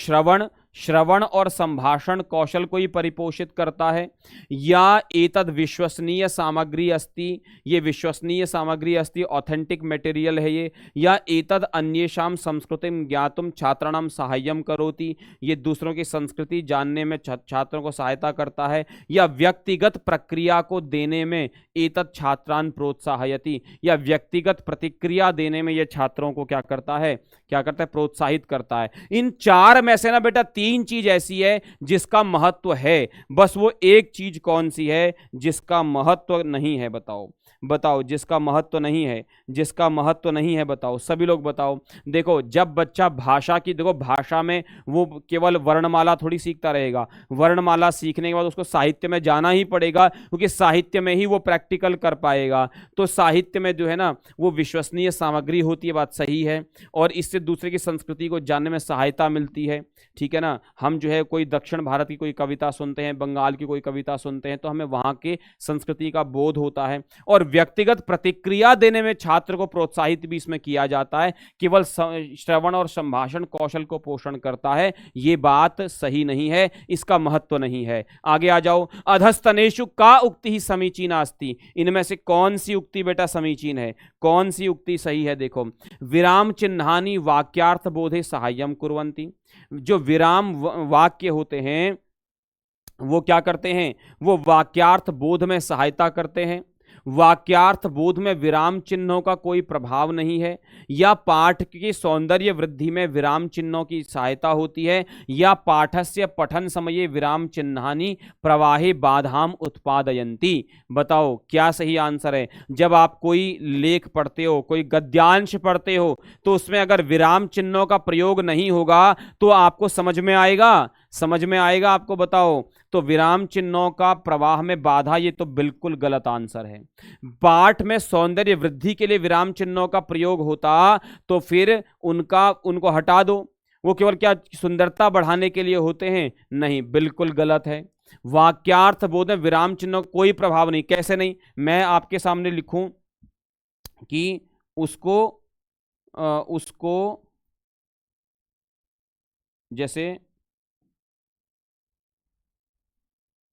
श्रवण और संभाषण कौशल को ही परिपोषित करता है, या एतद विश्वसनीय सामग्री अस्ति, ये विश्वसनीय सामग्री अस्ति, ऑथेंटिक मटेरियल है ये, या एतद अन्येषां संस्कृतिं ज्ञातुम छात्राणां सहाय्यं करोति, ये दूसरों की संस्कृति जानने में छात्रों को सहायता करता है, या व्यक्तिगत प्रक्रिया को देने में एतद छात्रान प्रोत्साहयति, या व्यक्तिगत प्रतिक्रिया देने में ये छात्रों को क्या करता है? प्रोत्साहित करता है। इन चार में से ना बेटा तीन चीज ऐसी है जिसका महत्व है, बस वो एक चीज कौन सी है जिसका महत्व नहीं है? बताओ बताओ, जिसका महत्व नहीं है, जिसका महत्व नहीं है, बताओ सभी लोग बताओ। देखो जब बच्चा भाषा की, देखो भाषा में वो केवल वर्णमाला थोड़ी सीखता रहेगा, वर्णमाला सीखने के बाद उसको साहित्य में जाना ही पड़ेगा, क्योंकि साहित्य में ही वो प्रैक्टिकल कर पाएगा। तो साहित्य में जो है ना वो विश्वसनीय सामग्री होती है, बात सही है, और इससे दूसरे की संस्कृति को जानने में सहायता मिलती है, ठीक है ना। ना, हम जो है कोई दक्षिण भारत की कोई कविता सुनते हैं, बंगाल की कोई कविता सुनते हैं, तो हमें वहां के संस्कृति का बोध होता है। और व्यक्तिगत प्रतिक्रिया देने में छात्र को प्रोत्साहित भी इसमें किया जाता है, केवल श्रवण और संभाषण कौशल को पोषण करता है, ये बात सही नहीं है, इसका महत्व नहीं है। आगे आ जाओ। अधस्तनेषु का उक्ति ही समीचीना अस्ति, इनमें से कौन सी उक्ति बेटा समीचीन है, कौन सी उक्ति सही है? देखो, विराम चिन्हानि वाक्यार्थ बोधे सहाय्यम कुर्वन्ति। जो विराम वाक्य होते हैं वो क्या करते हैं? वो वाक्यार्थ बोध में सहायता करते हैं। वाक्यार्थ बोध में विराम चिन्हों का कोई प्रभाव नहीं है, या पाठ की सौंदर्य वृद्धि में विराम चिन्हों की सहायता होती है, या पाठस्य पठन समये विराम चिन्हानि प्रवाहे बाधाम उत्पादयन्ति। बताओ क्या सही आंसर है? जब आप कोई लेख पढ़ते हो, कोई गद्यांश पढ़ते हो, तो उसमें अगर विराम चिन्हों का प्रयोग नहीं होगा तो आपको समझ में आएगा? समझ में आएगा आपको? बताओ। तो विराम चिन्हों का प्रवाह में बाधा, ये तो बिल्कुल गलत आंसर है। पाठ में सौंदर्य वृद्धि के लिए विराम चिन्हों का प्रयोग होता तो फिर उनको हटा दो। वो केवल क्या सुंदरता बढ़ाने के लिए होते हैं? नहीं, बिल्कुल गलत है। वाक्यार्थ बोध में विराम चिन्हों का कोई प्रभाव नहीं। कैसे नहीं? मैं आपके सामने लिखूं कि उसको जैसे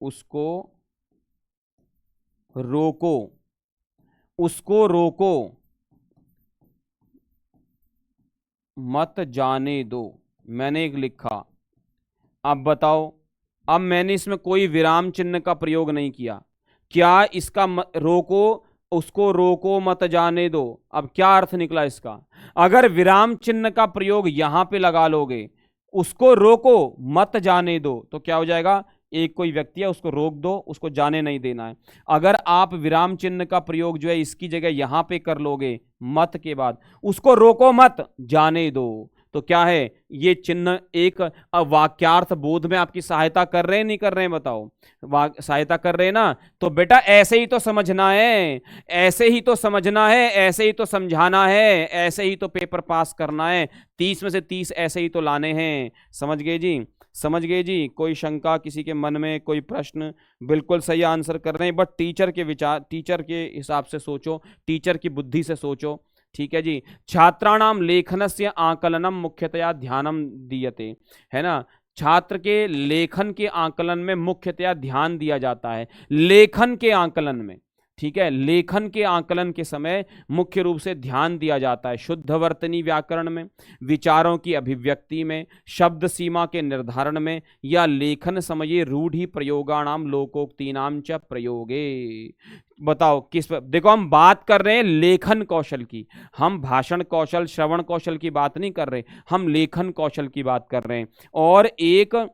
उसको रोको, उसको रोको, मत जाने दो, मैंने एक लिखा। अब बताओ, अब मैंने इसमें कोई विराम चिन्ह का प्रयोग नहीं किया। क्या इसका रोको, उसको रोको मत जाने दो, अब क्या अर्थ निकला इसका? अगर विराम चिन्ह का प्रयोग यहां पे लगा लोगे, उसको रोको मत जाने दो, तो क्या हो जाएगा? एक कोई व्यक्ति है, उसको रोक दो, उसको जाने नहीं देना है। अगर आप विराम चिन्ह का प्रयोग जो है इसकी जगह यहां पे कर लोगे मत के बाद, उसको रोको मत जाने दो, तो क्या है? ये चिन्ह एक वाक्यार्थ बोध में आपकी सहायता कर रहे हैं नहीं कर रहे हैं? बताओ। सहायता कर रहे हैं ना? तो बेटा ऐसे ही तो समझना है, ऐसे ही तो समझना है, ऐसे ही तो समझाना है, ऐसे ही तो पेपर पास करना है। 30 में से 30 ऐसे ही तो लाने हैं। समझ गए जी? समझ गए जी? कोई शंका किसी के मन में, कोई प्रश्न? बिल्कुल सही आंसर कर रहे हैं, बट टीचर के विचार, टीचर के हिसाब से सोचो, टीचर की बुद्धि से सोचो। ठीक है जी। छात्राणाम लेखनस्य आकलनम मुख्यतया ध्यानम दीयते, है ना? छात्र के लेखन के आकलन में मुख्यतया ध्यान दिया जाता है। लेखन के आकलन में, ठीक है, लेखन के आकलन के समय मुख्य रूप से ध्यान दिया जाता है शुद्ध वर्तनी व्याकरण में, विचारों की अभिव्यक्ति में, शब्द सीमा के निर्धारण में, या लेखन समये रूढ़ि प्रयोगाणाम लोकोक्तिनाम च प्रयोगे। बताओ किस पर? देखो, हम बात कर रहे हैं लेखन कौशल की, हम भाषण कौशल, श्रवण कौशल की बात नहीं कर रहे, हम लेखन कौशल की बात कर रहे हैं। और एक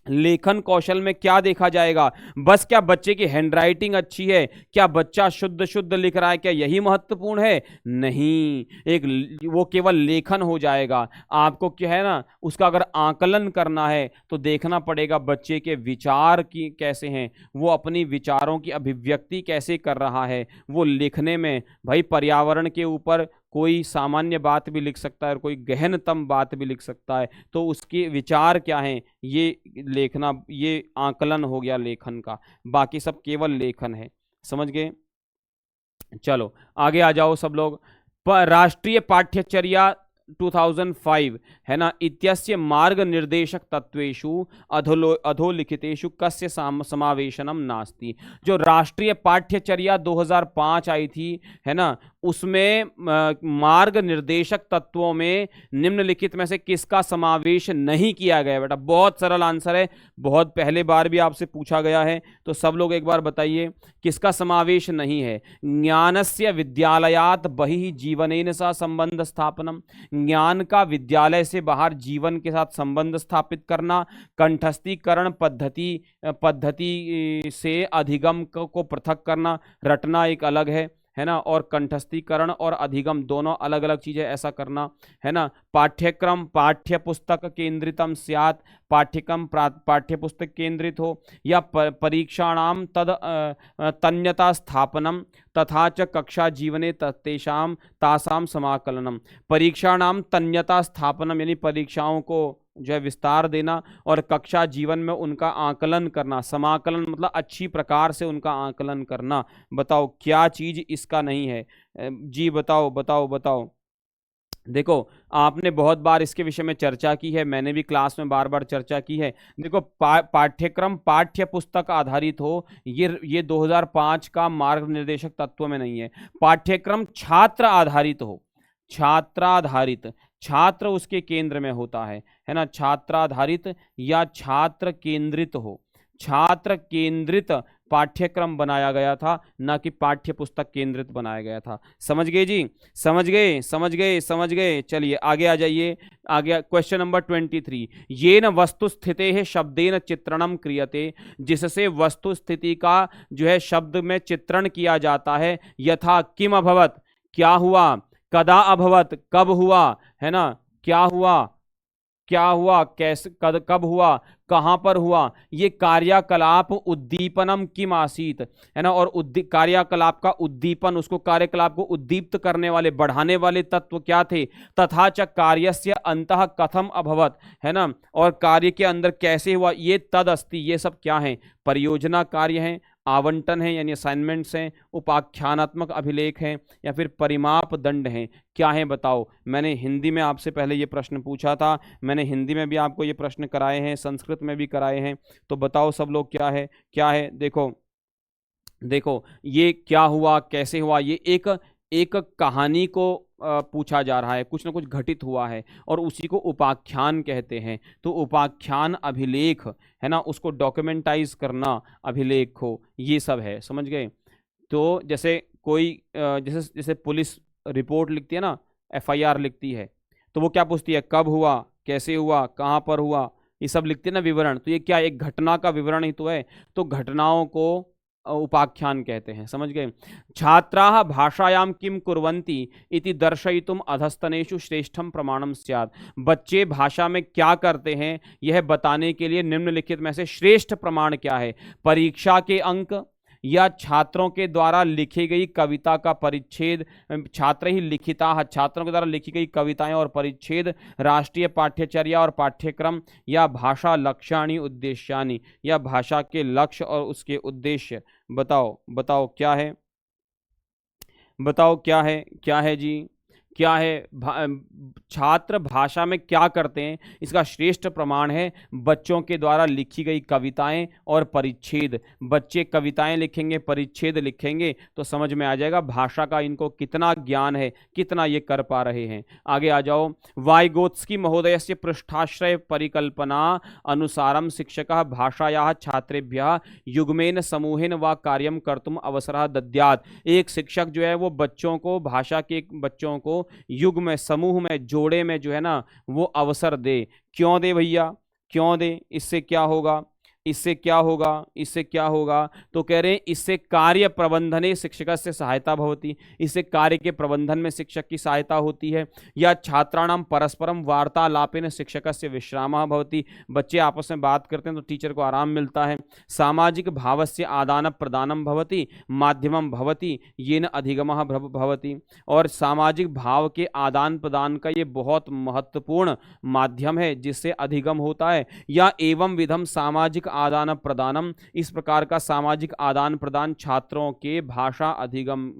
लेखन कौशल में क्या देखा जाएगा? बस क्या बच्चे की हैंडराइटिंग अच्छी है, क्या बच्चा शुद्ध शुद्ध लिख रहा है, क्या यही महत्वपूर्ण है? नहीं, एक वो केवल लेखन हो जाएगा। आपको क्या है ना, उसका अगर आकलन करना है तो देखना पड़ेगा बच्चे के विचार की कैसे हैं, वो अपनी विचारों की अभिव्यक्ति कैसे कर रहा है। वो लिखने में भाई पर्यावरण के ऊपर कोई सामान्य बात भी लिख सकता है और कोई गहनतम बात भी लिख सकता है, तो उसके विचार क्या हैं, ये लेखना, ये आकलन हो गया लेखन का। बाकी सब केवल लेखन है। समझ गए? चलो आगे आ जाओ सब लोग। राष्ट्रीय पाठ्यचर्या 2005 है ना, इत्यस्य मार्ग निर्देशक तत्वेषु अधोलिखितेषु कस्य समावेशनम नास्ति। जो राष्ट्रीय पाठ्यचर्या 2005 आई थी, है ना, उसमें मार्ग निर्देशक तत्वों में निम्नलिखित में से किसका समावेश नहीं किया गया? बेटा बहुत सरल आंसर है, बहुत पहले बार भी आपसे पूछा गया है, तो सब लोग एक बार बताइए किसका समावेश नहीं है? ज्ञानस्य विद्यालयात् बहिः जीवनेन सह संबंध स्थापनम, ज्ञान का विद्यालय से बाहर जीवन के साथ संबंध स्थापित करना, कंठस्थीकरण पद्धति से अधिगम को पृथक करना, रटना एक अलग है ना, और कंठस्थीकरण और अधिगम दोनों अलग अलग चीजें, ऐसा करना, है ना। पाठ्यक्रम पाठ्य पुस्तक केंद्रितम स्यात्, पाठ्यक्रम पाठ्य पुस्तक केंद्रित हो, या परीक्षाणाम तन्यता स्थापनम तथा च कक्षा जीवने तेषाम तासाम समाकलनम। परीक्षाणाम तन्यता स्थापनम यानी परीक्षाओं को जो है विस्तार देना, और कक्षा जीवन में उनका आकलन करना, समाकलन मतलब अच्छी प्रकार से उनका आकलन करना। बताओ क्या चीज इसका नहीं है? जी बताओ बताओ बताओ। देखो आपने बहुत बार इसके विषय में चर्चा की है, मैंने भी क्लास में बार बार चर्चा की है। देखो पाठ्यक्रम पाठ्य पुस्तक आधारित हो, ये 2005 का मार्ग निर्देशक तत्व में नहीं है। पाठ्यक्रम छात्र आधारित हो, छात्राधारित, छात्र उसके केंद्र में होता है ना, छात्राधारित या छात्र केंद्रित हो, छात्र केंद्रित पाठ्यक्रम बनाया गया था, ना कि पाठ्य पुस्तक केंद्रित बनाया गया था। समझ गए जी? समझ गए समझ गए समझ गए। चलिए आगे आ जाइए। आगे क्वेश्चन नंबर 23, ये न वस्तु स्थिते है शब्देन चित्रणम क्रियते, जिससे वस्तु स्थिति का जो है शब्द में चित्रण किया जाता है। यथा किम अभवत, क्या हुआ, कदा अभवत, कब हुआ, है ना, क्या हुआ, क्या हुआ, कैसे, कब हुआ, कहां पर हुआ। ये कार्यकलाप उद्दीपनम किम आसीत, है ना, और कार्यकलाप का उद्दीपन, उसको कार्यकलाप को उद्दीप्त करने वाले, बढ़ाने वाले तत्व क्या थे। तथा च कार्यस्य अंतः कथम अभवत, है ना, और कार्य के अंदर कैसे हुआ। ये तद अस्ति, ये सब क्या है, परियोजना कार्य है, आवंटन है यानी असाइनमेंट्स हैं, उपाख्यानात्मक अभिलेख हैं, या फिर परिमाप दंड हैं, क्या है बताओ। मैंने हिंदी में आपसे पहले ये प्रश्न पूछा था, मैंने हिंदी में भी आपको ये प्रश्न कराए हैं, संस्कृत में भी कराए हैं, तो बताओ सब लोग क्या है, क्या है। देखो देखो ये क्या हुआ, कैसे हुआ, ये एक एक कहानी को पूछा जा रहा है, कुछ ना कुछ घटित हुआ है, और उसी को उपाख्यान कहते हैं। तो उपाख्यान अभिलेख है ना, उसको डॉक्यूमेंटाइज करना, अभिलेख हो, ये सब है। समझ गए? तो जैसे कोई जैसे जैसे पुलिस रिपोर्ट लिखती है ना, एफआईआर लिखती है, तो वो क्या पूछती है, कब हुआ, कैसे हुआ, कहाँ पर हुआ, ये सब लिखते हैं ना विवरण। तो ये क्या, एक घटना का विवरण ही तो है, तो घटनाओं को उपाख्यान कहते हैं। समझ गए? छात्राः भाषायां किम कुर्वन्ति इति दर्शयितुम अधस्तनेषु श्रेष्ठम प्रमाणम स्यात्। बच्चे भाषा में क्या करते हैं यह बताने के लिए निम्नलिखित में से श्रेष्ठ प्रमाण क्या है। परीक्षा के अंक, या छात्रों के द्वारा लिखी गई कविता का परिच्छेद, छात्र ही लिखिता, छात्रों के द्वारा लिखी गई कविताएं और परिच्छेद, राष्ट्रीय पाठ्यचर्या और पाठ्यक्रम, या भाषा लक्ष्याणि उद्देश्यानि, या भाषा के लक्ष्य और उसके उद्देश्य। बताओ बताओ क्या है, बताओ क्या है, क्या है जी, क्या है। छात्र भाषा में क्या करते हैं, इसका श्रेष्ठ प्रमाण है बच्चों के द्वारा लिखी गई कविताएं और परिच्छेद। बच्चे कविताएं लिखेंगे, परिच्छेद लिखेंगे, तो समझ में आ जाएगा भाषा का इनको कितना ज्ञान है, कितना ये कर पा रहे हैं। आगे आ जाओ। वाइगोत्स्की महोदयस्य पृष्ठाश्रय परिकल्पना अनुसारम शिक्षकः भाषायाः छात्रेभ्यः युग्मेन समूहेन व कार्यं कर्तुम अवसरः दद्यात्। एक शिक्षक जो है वो बच्चों को, भाषा के बच्चों को युग में, समूह में, जोड़े में जो है ना वो अवसर दे। क्यों दे भैया, क्यों दे, इससे क्या होगा, इससे क्या होगा, इससे क्या होगा। तो कह रहे हैं इससे कार्य प्रबंधने शिक्षक से सहायता भवती, इससे कार्य के प्रबंधन में शिक्षक की सहायता होती है। या छात्राणाम परस्परम वार्तालापेन शिक्षक से विश्रामः भवती, बच्चे आपस में बात करते हैं तो टीचर को आराम मिलता है। सामाजिक भावस्य आदान प्रदानम भवती माध्यमम भवती येन अधिगमः भवती, और सामाजिक भाव के आदान प्रदान का ये बहुत महत्वपूर्ण माध्यम है जिससे अधिगम होता है। या एवं विधम सामाजिक आदान प्रदानम, इस प्रकार का सामाजिक आदान प्रदान छात्रों के भाषा अधिगम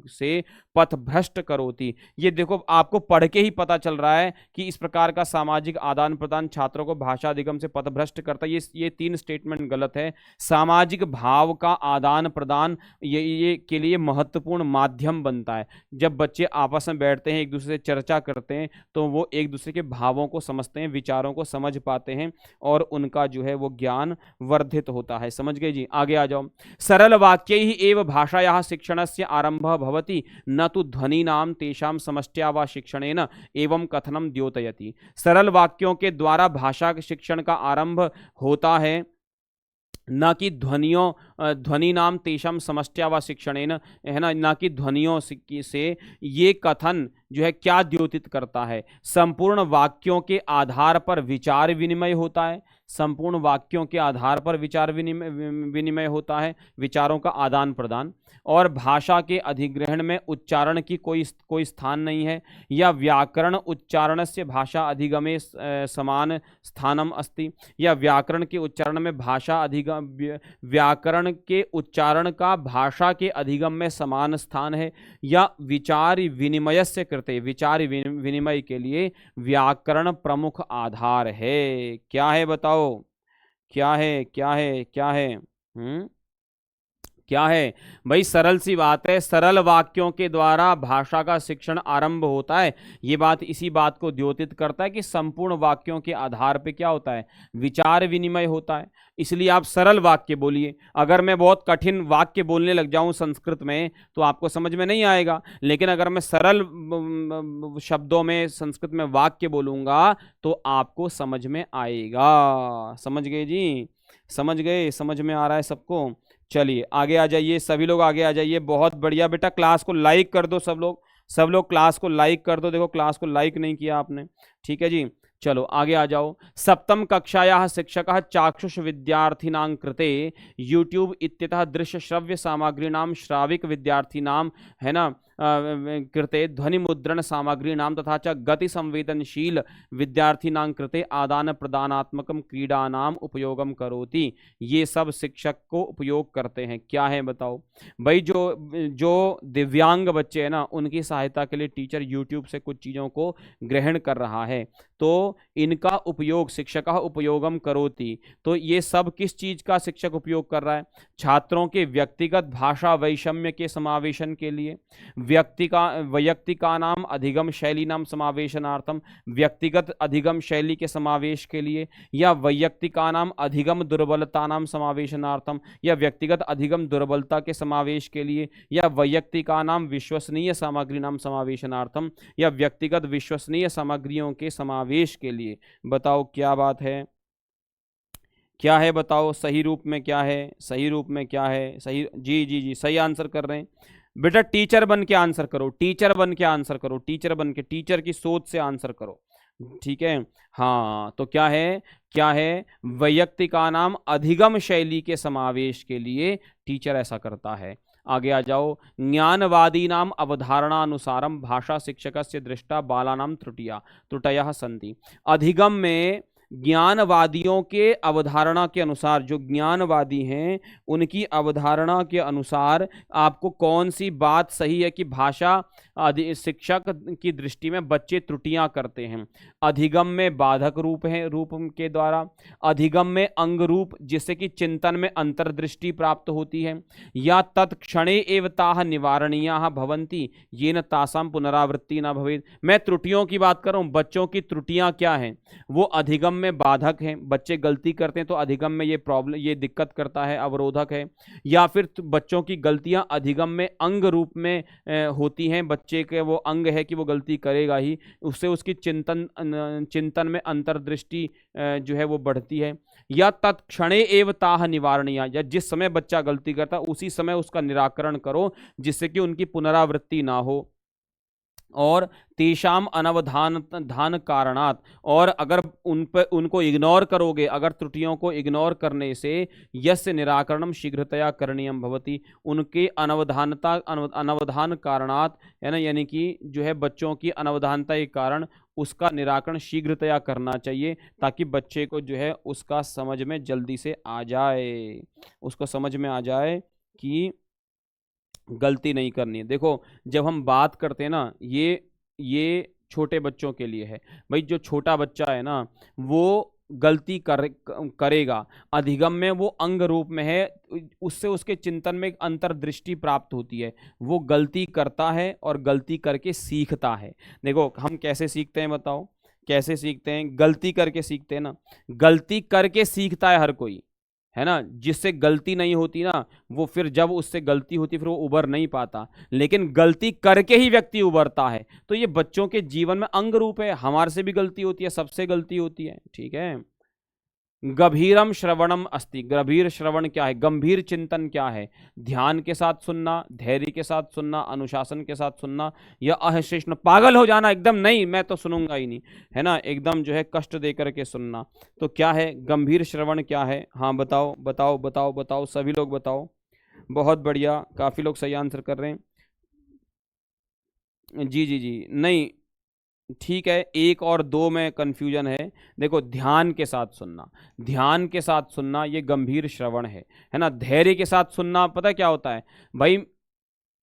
से पथ भ्रष्ट करोती। ये देखो आपको पढ़ के ही पता चल रहा है कि इस प्रकार का सामाजिक आदान प्रदान छात्रों को भाषा अधिगम से पथ भ्रष्ट करता है। ये तीन स्टेटमेंट गलत है। सामाजिक भाव का आदान प्रदान ये के लिए महत्वपूर्ण माध्यम बनता है। जब बच्चे आपस में बैठते हैं, एक दूसरे से चर्चा करते हैं, तो वो एक दूसरे के भावों को समझते हैं, विचारों को समझ पाते हैं, और उनका जो है वो ज्ञान वर्धित होता है। समझ गए जी? आगे आ जाओ। सरल वाक्य ही एव भाषायाः शिक्षणस्य आरंभः भवति, न तो ध्वनि नाम तेषाम समष्ट्या व शिक्षणेन एवं कथनम द्योतयति। सरल वाक्यों के द्वारा भाषा के शिक्षण का आरंभ होता है, न कि ध्वनियों ध्वनि नाम तेषाम समष्ट्या व शिक्षणेन, है ना कि ध्वनियों से ये कथन जो है क्या द्योतित करता है, संपूर्ण वाक्यों के आधार पर विचार विनिमय होता है, संपूर्ण वाक्यों के आधार पर विचार विनिमय होता है, विचारों का आदान प्रदान, और भाषा के अधिग्रहण में उच्चारण की कोई स्थान नहीं है, या व्याकरण उच्चारण से भाषा अधिगमे समान स्थानम अस्ति, या व्याकरण के उच्चारण में भाषा अधिगम, व्याकरण के उच्चारण का भाषा के अधिगम में समान स्थान है, या विचार विनिमय से कृते, विचार विनिमय के लिए व्याकरण प्रमुख आधार है। क्या है बताओ, क्या है, क्या है, क्या है? क्या है भाई? सरल सी बात है, सरल वाक्यों के द्वारा भाषा का शिक्षण आरंभ होता है। ये बात इसी बात को द्योतित करता है कि संपूर्ण वाक्यों के आधार पे क्या होता है, विचार विनिमय होता है। इसलिए आप सरल वाक्य बोलिए। अगर मैं बहुत कठिन वाक्य बोलने लग जाऊं संस्कृत में तो आपको समझ में नहीं आएगा, लेकिन अगर मैं सरल शब्दों में संस्कृत में वाक्य बोलूंगा तो आपको समझ में आएगा। समझ गए जी? समझ गए? समझ में आ रहा है सबको? चलिए आगे आ जाइए, सभी लोग आगे आ जाइए। बहुत बढ़िया बेटा, क्लास को लाइक कर दो सब लोग क्लास को लाइक कर दो। देखो क्लास को लाइक नहीं किया आपने, ठीक है जी। चलो आगे आ जाओ। सप्तम कक्षायाः शिक्षकः चाक्षुष विद्यार्थिनां कृते यूट्यूब इत्यतः दृश्य श्रव्य सामग्रीणां श्राविक विद्यार्थिनां, है ना, कृते ध्वनि मुद्रण सामग्रीणां तथा च गति संवेदनशील विद्यार्थिनां कृते आदान प्रदानात्मकं क्रीडानां उपयोगम करोति। ये सब शिक्षक को उपयोग करते हैं। क्या है बताओ भाई? जो दिव्यांग बच्चे हैं ना, उनकी सहायता के लिए टीचर यूट्यूब से कुछ चीज़ों को ग्रहण कर रहा है, तो इनका उपयोग शिक्षकः उपयोगम करोति। तो ये सब किस चीज का शिक्षक उपयोग कर रहा है? छात्रों के व्यक्तिगत भाषा वैषम्य के समावेशन के लिए, वैयक्तिकानाम अधिगम शैली नाम समावेशनार्थम, व्यक्तिगत अधिगम शैली के समावेश के लिए, या वैयक्तिकानाम अधिगम दुर्बलता नाम समावेशनार्थम, या व्यक्तिगत अधिगम दुर्बलता के समावेश के लिए, या वैयक्तिकानाम विश्वसनीय सामग्री नाम समावेशनार्थम, या व्यक्तिगत विश्वसनीय सामग्रियों के समावेश के लिए। बताओ क्या बात है? क्या है बताओ? सही रूप में क्या है? सही रूप में क्या है? सही, जी जी जी, सही आंसर कर रहे हैं बेटा। टीचर बन के आंसर करो, टीचर बन के आंसर करो, टीचर बन के, टीचर की सोच से आंसर करो, ठीक है। हाँ तो क्या है, क्या है? वैयक्तिकानाम अधिगम शैली के समावेश के लिए टीचर ऐसा करता है। आगे आ जाओ। ज्ञानवादीनाम अवधारणानुसारम भाषा शिक्षकस्य दृष्टा बालानाम त्रुटयः सन्ति। अधिगम में ज्ञानवादियों के अवधारणा के अनुसार, जो ज्ञानवादी हैं उनकी अवधारणा के अनुसार आपको कौन सी बात सही है कि भाषा शिक्षक की दृष्टि में बच्चे त्रुटियां करते हैं? अधिगम में बाधक रूप है, रूप के द्वारा, अधिगम में अंग रूप जिससे कि चिंतन में अंतर्दृष्टि प्राप्त होती है, या तत्क्षणे एव ताः निवारणीयाः भवन्ति येन तासां पुनरावृत्ति न भवेत्। मैं त्रुटियों की बात कर रहा हूं। बच्चों की त्रुटियां क्या हैं? वो अधिगम में बाधक हैं, बच्चे गलती करते हैं तो अधिगम में ये प्रॉब्लम, ये दिक्कत करता है, अवरोधक है। या फिर बच्चों की गलतियां अधिगम में अंग रूप में होती हैं, बच्चे के वो अंग है कि वो गलती करेगा ही, उससे उसकी चिंतन में अंतर्दृष्टि जो है वो बढ़ती है। या तत्क्षणे एव ताः निवारणीया, या जिस समय बच्चा गलती करता उसी समय उसका निराकरण करो जिससे कि उनकी पुनरावृत्ति ना हो। और तेषाम अनवधान कारणात, और अगर उनको इग्नोर करोगे, अगर त्रुटियों को इग्नोर करने से यस्य निराकरणम शीघ्रतया करणीयम भवति, उनके अनवधान कारणात, है ना, यानी कि जो है बच्चों की अनवधानता के कारण उसका निराकरण शीघ्रतया करना चाहिए, ताकि बच्चे को जो है उसका समझ में जल्दी से आ जाए, उसको समझ में आ जाए कि गलती नहीं करनी है। देखो जब हम बात करते हैं ना, ये छोटे बच्चों के लिए है भाई। जो छोटा बच्चा है ना वो गलती करेगा, अधिगम में वो अंग रूप में है, उससे उसके चिंतन में एक अंतर्दृष्टि प्राप्त होती है, वो गलती करता है और गलती करके सीखता है। देखो हम कैसे सीखते हैं बताओ? कैसे सीखते हैं? गलती करके सीखते हैं ना। गलती करके सीखता है हर कोई, है ना। जिससे गलती नहीं होती ना, वो फिर जब उससे गलती होती फिर वो उबर नहीं पाता, लेकिन गलती करके ही व्यक्ति उबरता है। तो ये बच्चों के जीवन में अंग रूप है। हमारे से भी गलती होती है, सबसे गलती होती है, ठीक है। गभीरम श्रवणम अस्ति। गंभीर श्रवण क्या है? गंभीर चिंतन क्या है? ध्यान के साथ सुनना, धैर्य के साथ सुनना, अनुशासन के साथ सुनना, या अहशिष्ण पागल हो जाना एकदम, नहीं मैं तो सुनूंगा ही नहीं, है ना, एकदम जो है कष्ट दे करके सुनना। तो क्या है गंभीर श्रवण? क्या है? हाँ बताओ बताओ बताओ बताओ, सभी लोग बताओ। बहुत बढ़िया, काफी लोग सही आंसर कर रहे हैं। जी जी जी, नहीं ठीक है, एक और दो में कंफ्यूजन है। देखो, ध्यान के साथ सुनना, ध्यान के साथ सुनना ये गंभीर श्रवण है ना। धैर्य के साथ सुनना पता क्या होता है भाई?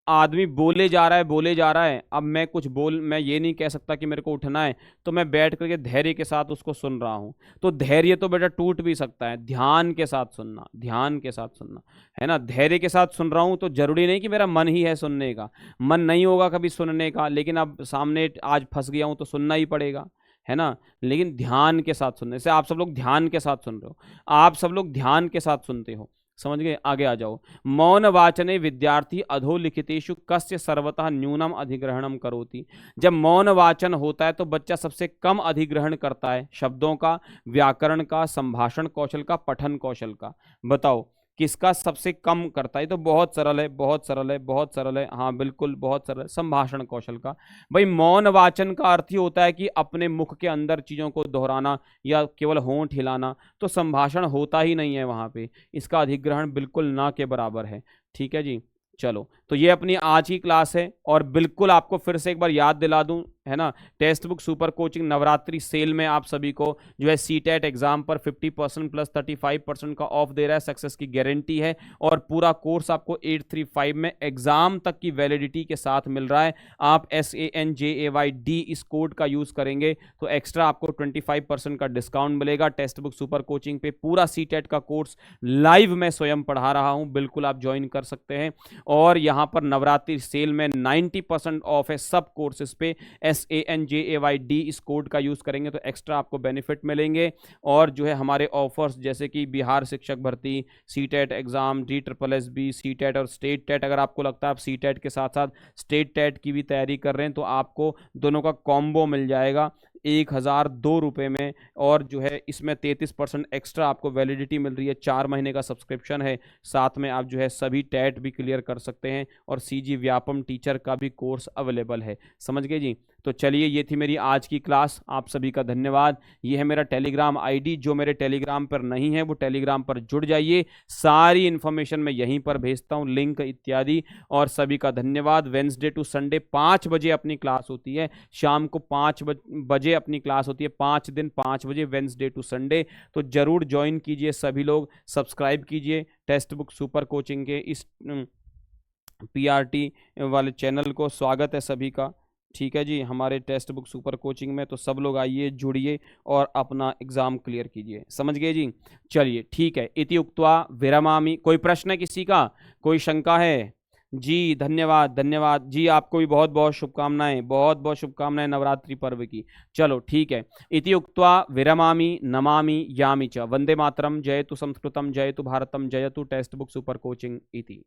आदमी बोले जा रहा है, बोले जा रहा है, अब मैं कुछ मैं ये नहीं कह सकता कि मेरे को उठना है, तो मैं बैठ करके धैर्य के साथ उसको सुन रहा हूँ, तो धैर्य तो बेटा टूट भी सकता है। ध्यान के साथ सुनना, ध्यान के साथ सुनना, है ना। धैर्य के साथ सुन रहा हूँ तो जरूरी नहीं कि मेरा मन ही है सुनने का, मन नहीं होगा कभी सुनने का, लेकिन अब सामने आज फंस गया हूँ तो सुनना ही पड़ेगा, है ना। लेकिन ध्यान के साथ सुनने से, आप सब लोग ध्यान के साथ सुन रहे हो, आप सब लोग ध्यान के साथ सुनते हो, समझ गए? आगे आ जाओ। मौन वाचने विद्यार्थी अधोलिखितेषु कस्य सर्वतः न्यूनम अधिग्रहणम करोति। जब मौन वाचन होता है तो बच्चा सबसे कम अधिग्रहण करता है, शब्दों का, व्याकरण का, संभाषण कौशल का, पठन कौशल का। बताओ किसका सबसे कम करता है? तो बहुत सरल है, बहुत सरल है, बहुत सरल है, हाँ बिल्कुल बहुत सरल है, संभाषण कौशल का। भाई मौन वाचन का अर्थ ही होता है कि अपने मुख के अंदर चीजों को दोहराना या केवल होंठ हिलाना, तो संभाषण होता ही नहीं है वहां पे, इसका अधिग्रहण बिल्कुल ना के बराबर है। ठीक है जी, चलो तो ये अपनी आज की क्लास है, और बिल्कुल आपको फिर से एक बार याद दिला दूं, है ना, text book super coaching Navratri sale में आप सभी को जो है सीटेट एग्जाम पर 50% प्लस 35% का ऑफ दे रहा है, सक्सेस की गारंटी है, और पूरा कोर्स आपको 835 में एग्जाम तक की वैलिडिटी के साथ मिल रहा है। आप SANJAYD इस कोड का यूज करेंगे तो एक्स्ट्रा आपको 25% का डिस्काउंट मिलेगा। टेक्स्ट बुक सुपर कोचिंग पे पूरा सीटेट का कोर्स लाइव मैं स्वयं पढ़ा रहा हूं, बिल्कुल आप ज्वाइन कर सकते हैं। और यहां पर नवरात्रि सेल में 90% ऑफ है सब कोर्सेज पे। SANJAYD इस कोड का यूज करेंगे तो एक्स्ट्रा आपको बेनिफिट मिलेंगे। और जो है हमारे ऑफर्स जैसे कि बिहार शिक्षक भर्ती, सीटेट एग्जाम, DSSB, सीटेट और स्टेट टेट, अगर आपको लगता है आप सीटेट के साथ साथ स्टेट टेट की भी तैयारी कर रहे हैं तो आपको दोनों का कॉम्बो मिल जाएगा 1002 रुपये में। और जो है इसमें 33% एक्स्ट्रा आपको वैलिडिटी मिल रही है, 4 महीने का सब्सक्रिप्शन है, साथ में आप जो है सभी टेट भी क्लियर कर सकते हैं, और CG व्यापम टीचर का भी कोर्स अवेलेबल है। समझ गए जी? तो चलिए ये थी मेरी आज की क्लास, आप सभी का धन्यवाद। ये है मेरा टेलीग्राम ID, जो मेरे टेलीग्राम पर नहीं है वो टेलीग्राम पर जुड़ जाइए, सारी इन्फॉर्मेशन मैं यहीं पर भेजता हूँ, लिंक इत्यादि। और सभी का धन्यवाद। वेंसडे टू संडे 5 बजे अपनी क्लास होती है, शाम को 5 बजे अपनी क्लास होती है, 5 दिन 5 बजे, वेंसडे टू संडे। तो जरूर ज्वाइन कीजिए सभी लोग, सब्सक्राइब कीजिए टेक्स्ट बुक सुपर कोचिंग के इस PRT वाले चैनल को। स्वागत है सभी का, ठीक है जी, हमारे टेक्स्ट बुक सुपर कोचिंग में। तो सब लोग आइए, जुड़िए और अपना एग्जाम क्लियर कीजिए। समझ गए जी? चलिए ठीक है, इति उक्त्वा विरमामि। कोई प्रश्न है किसी का? कोई शंका है? जी धन्यवाद, धन्यवाद जी, आपको भी बहुत बहुत शुभकामनाएं, बहुत बहुत शुभकामनाएं नवरात्रि पर्व की। चलो ठीक है, इति उक्त्वा विरमामि नमामि यामि च। वंदे मातरम, जयतु संस्कृतम, जयतु भारतम, जयतु टेक्स्ट बुक सुपर कोचिंग इति।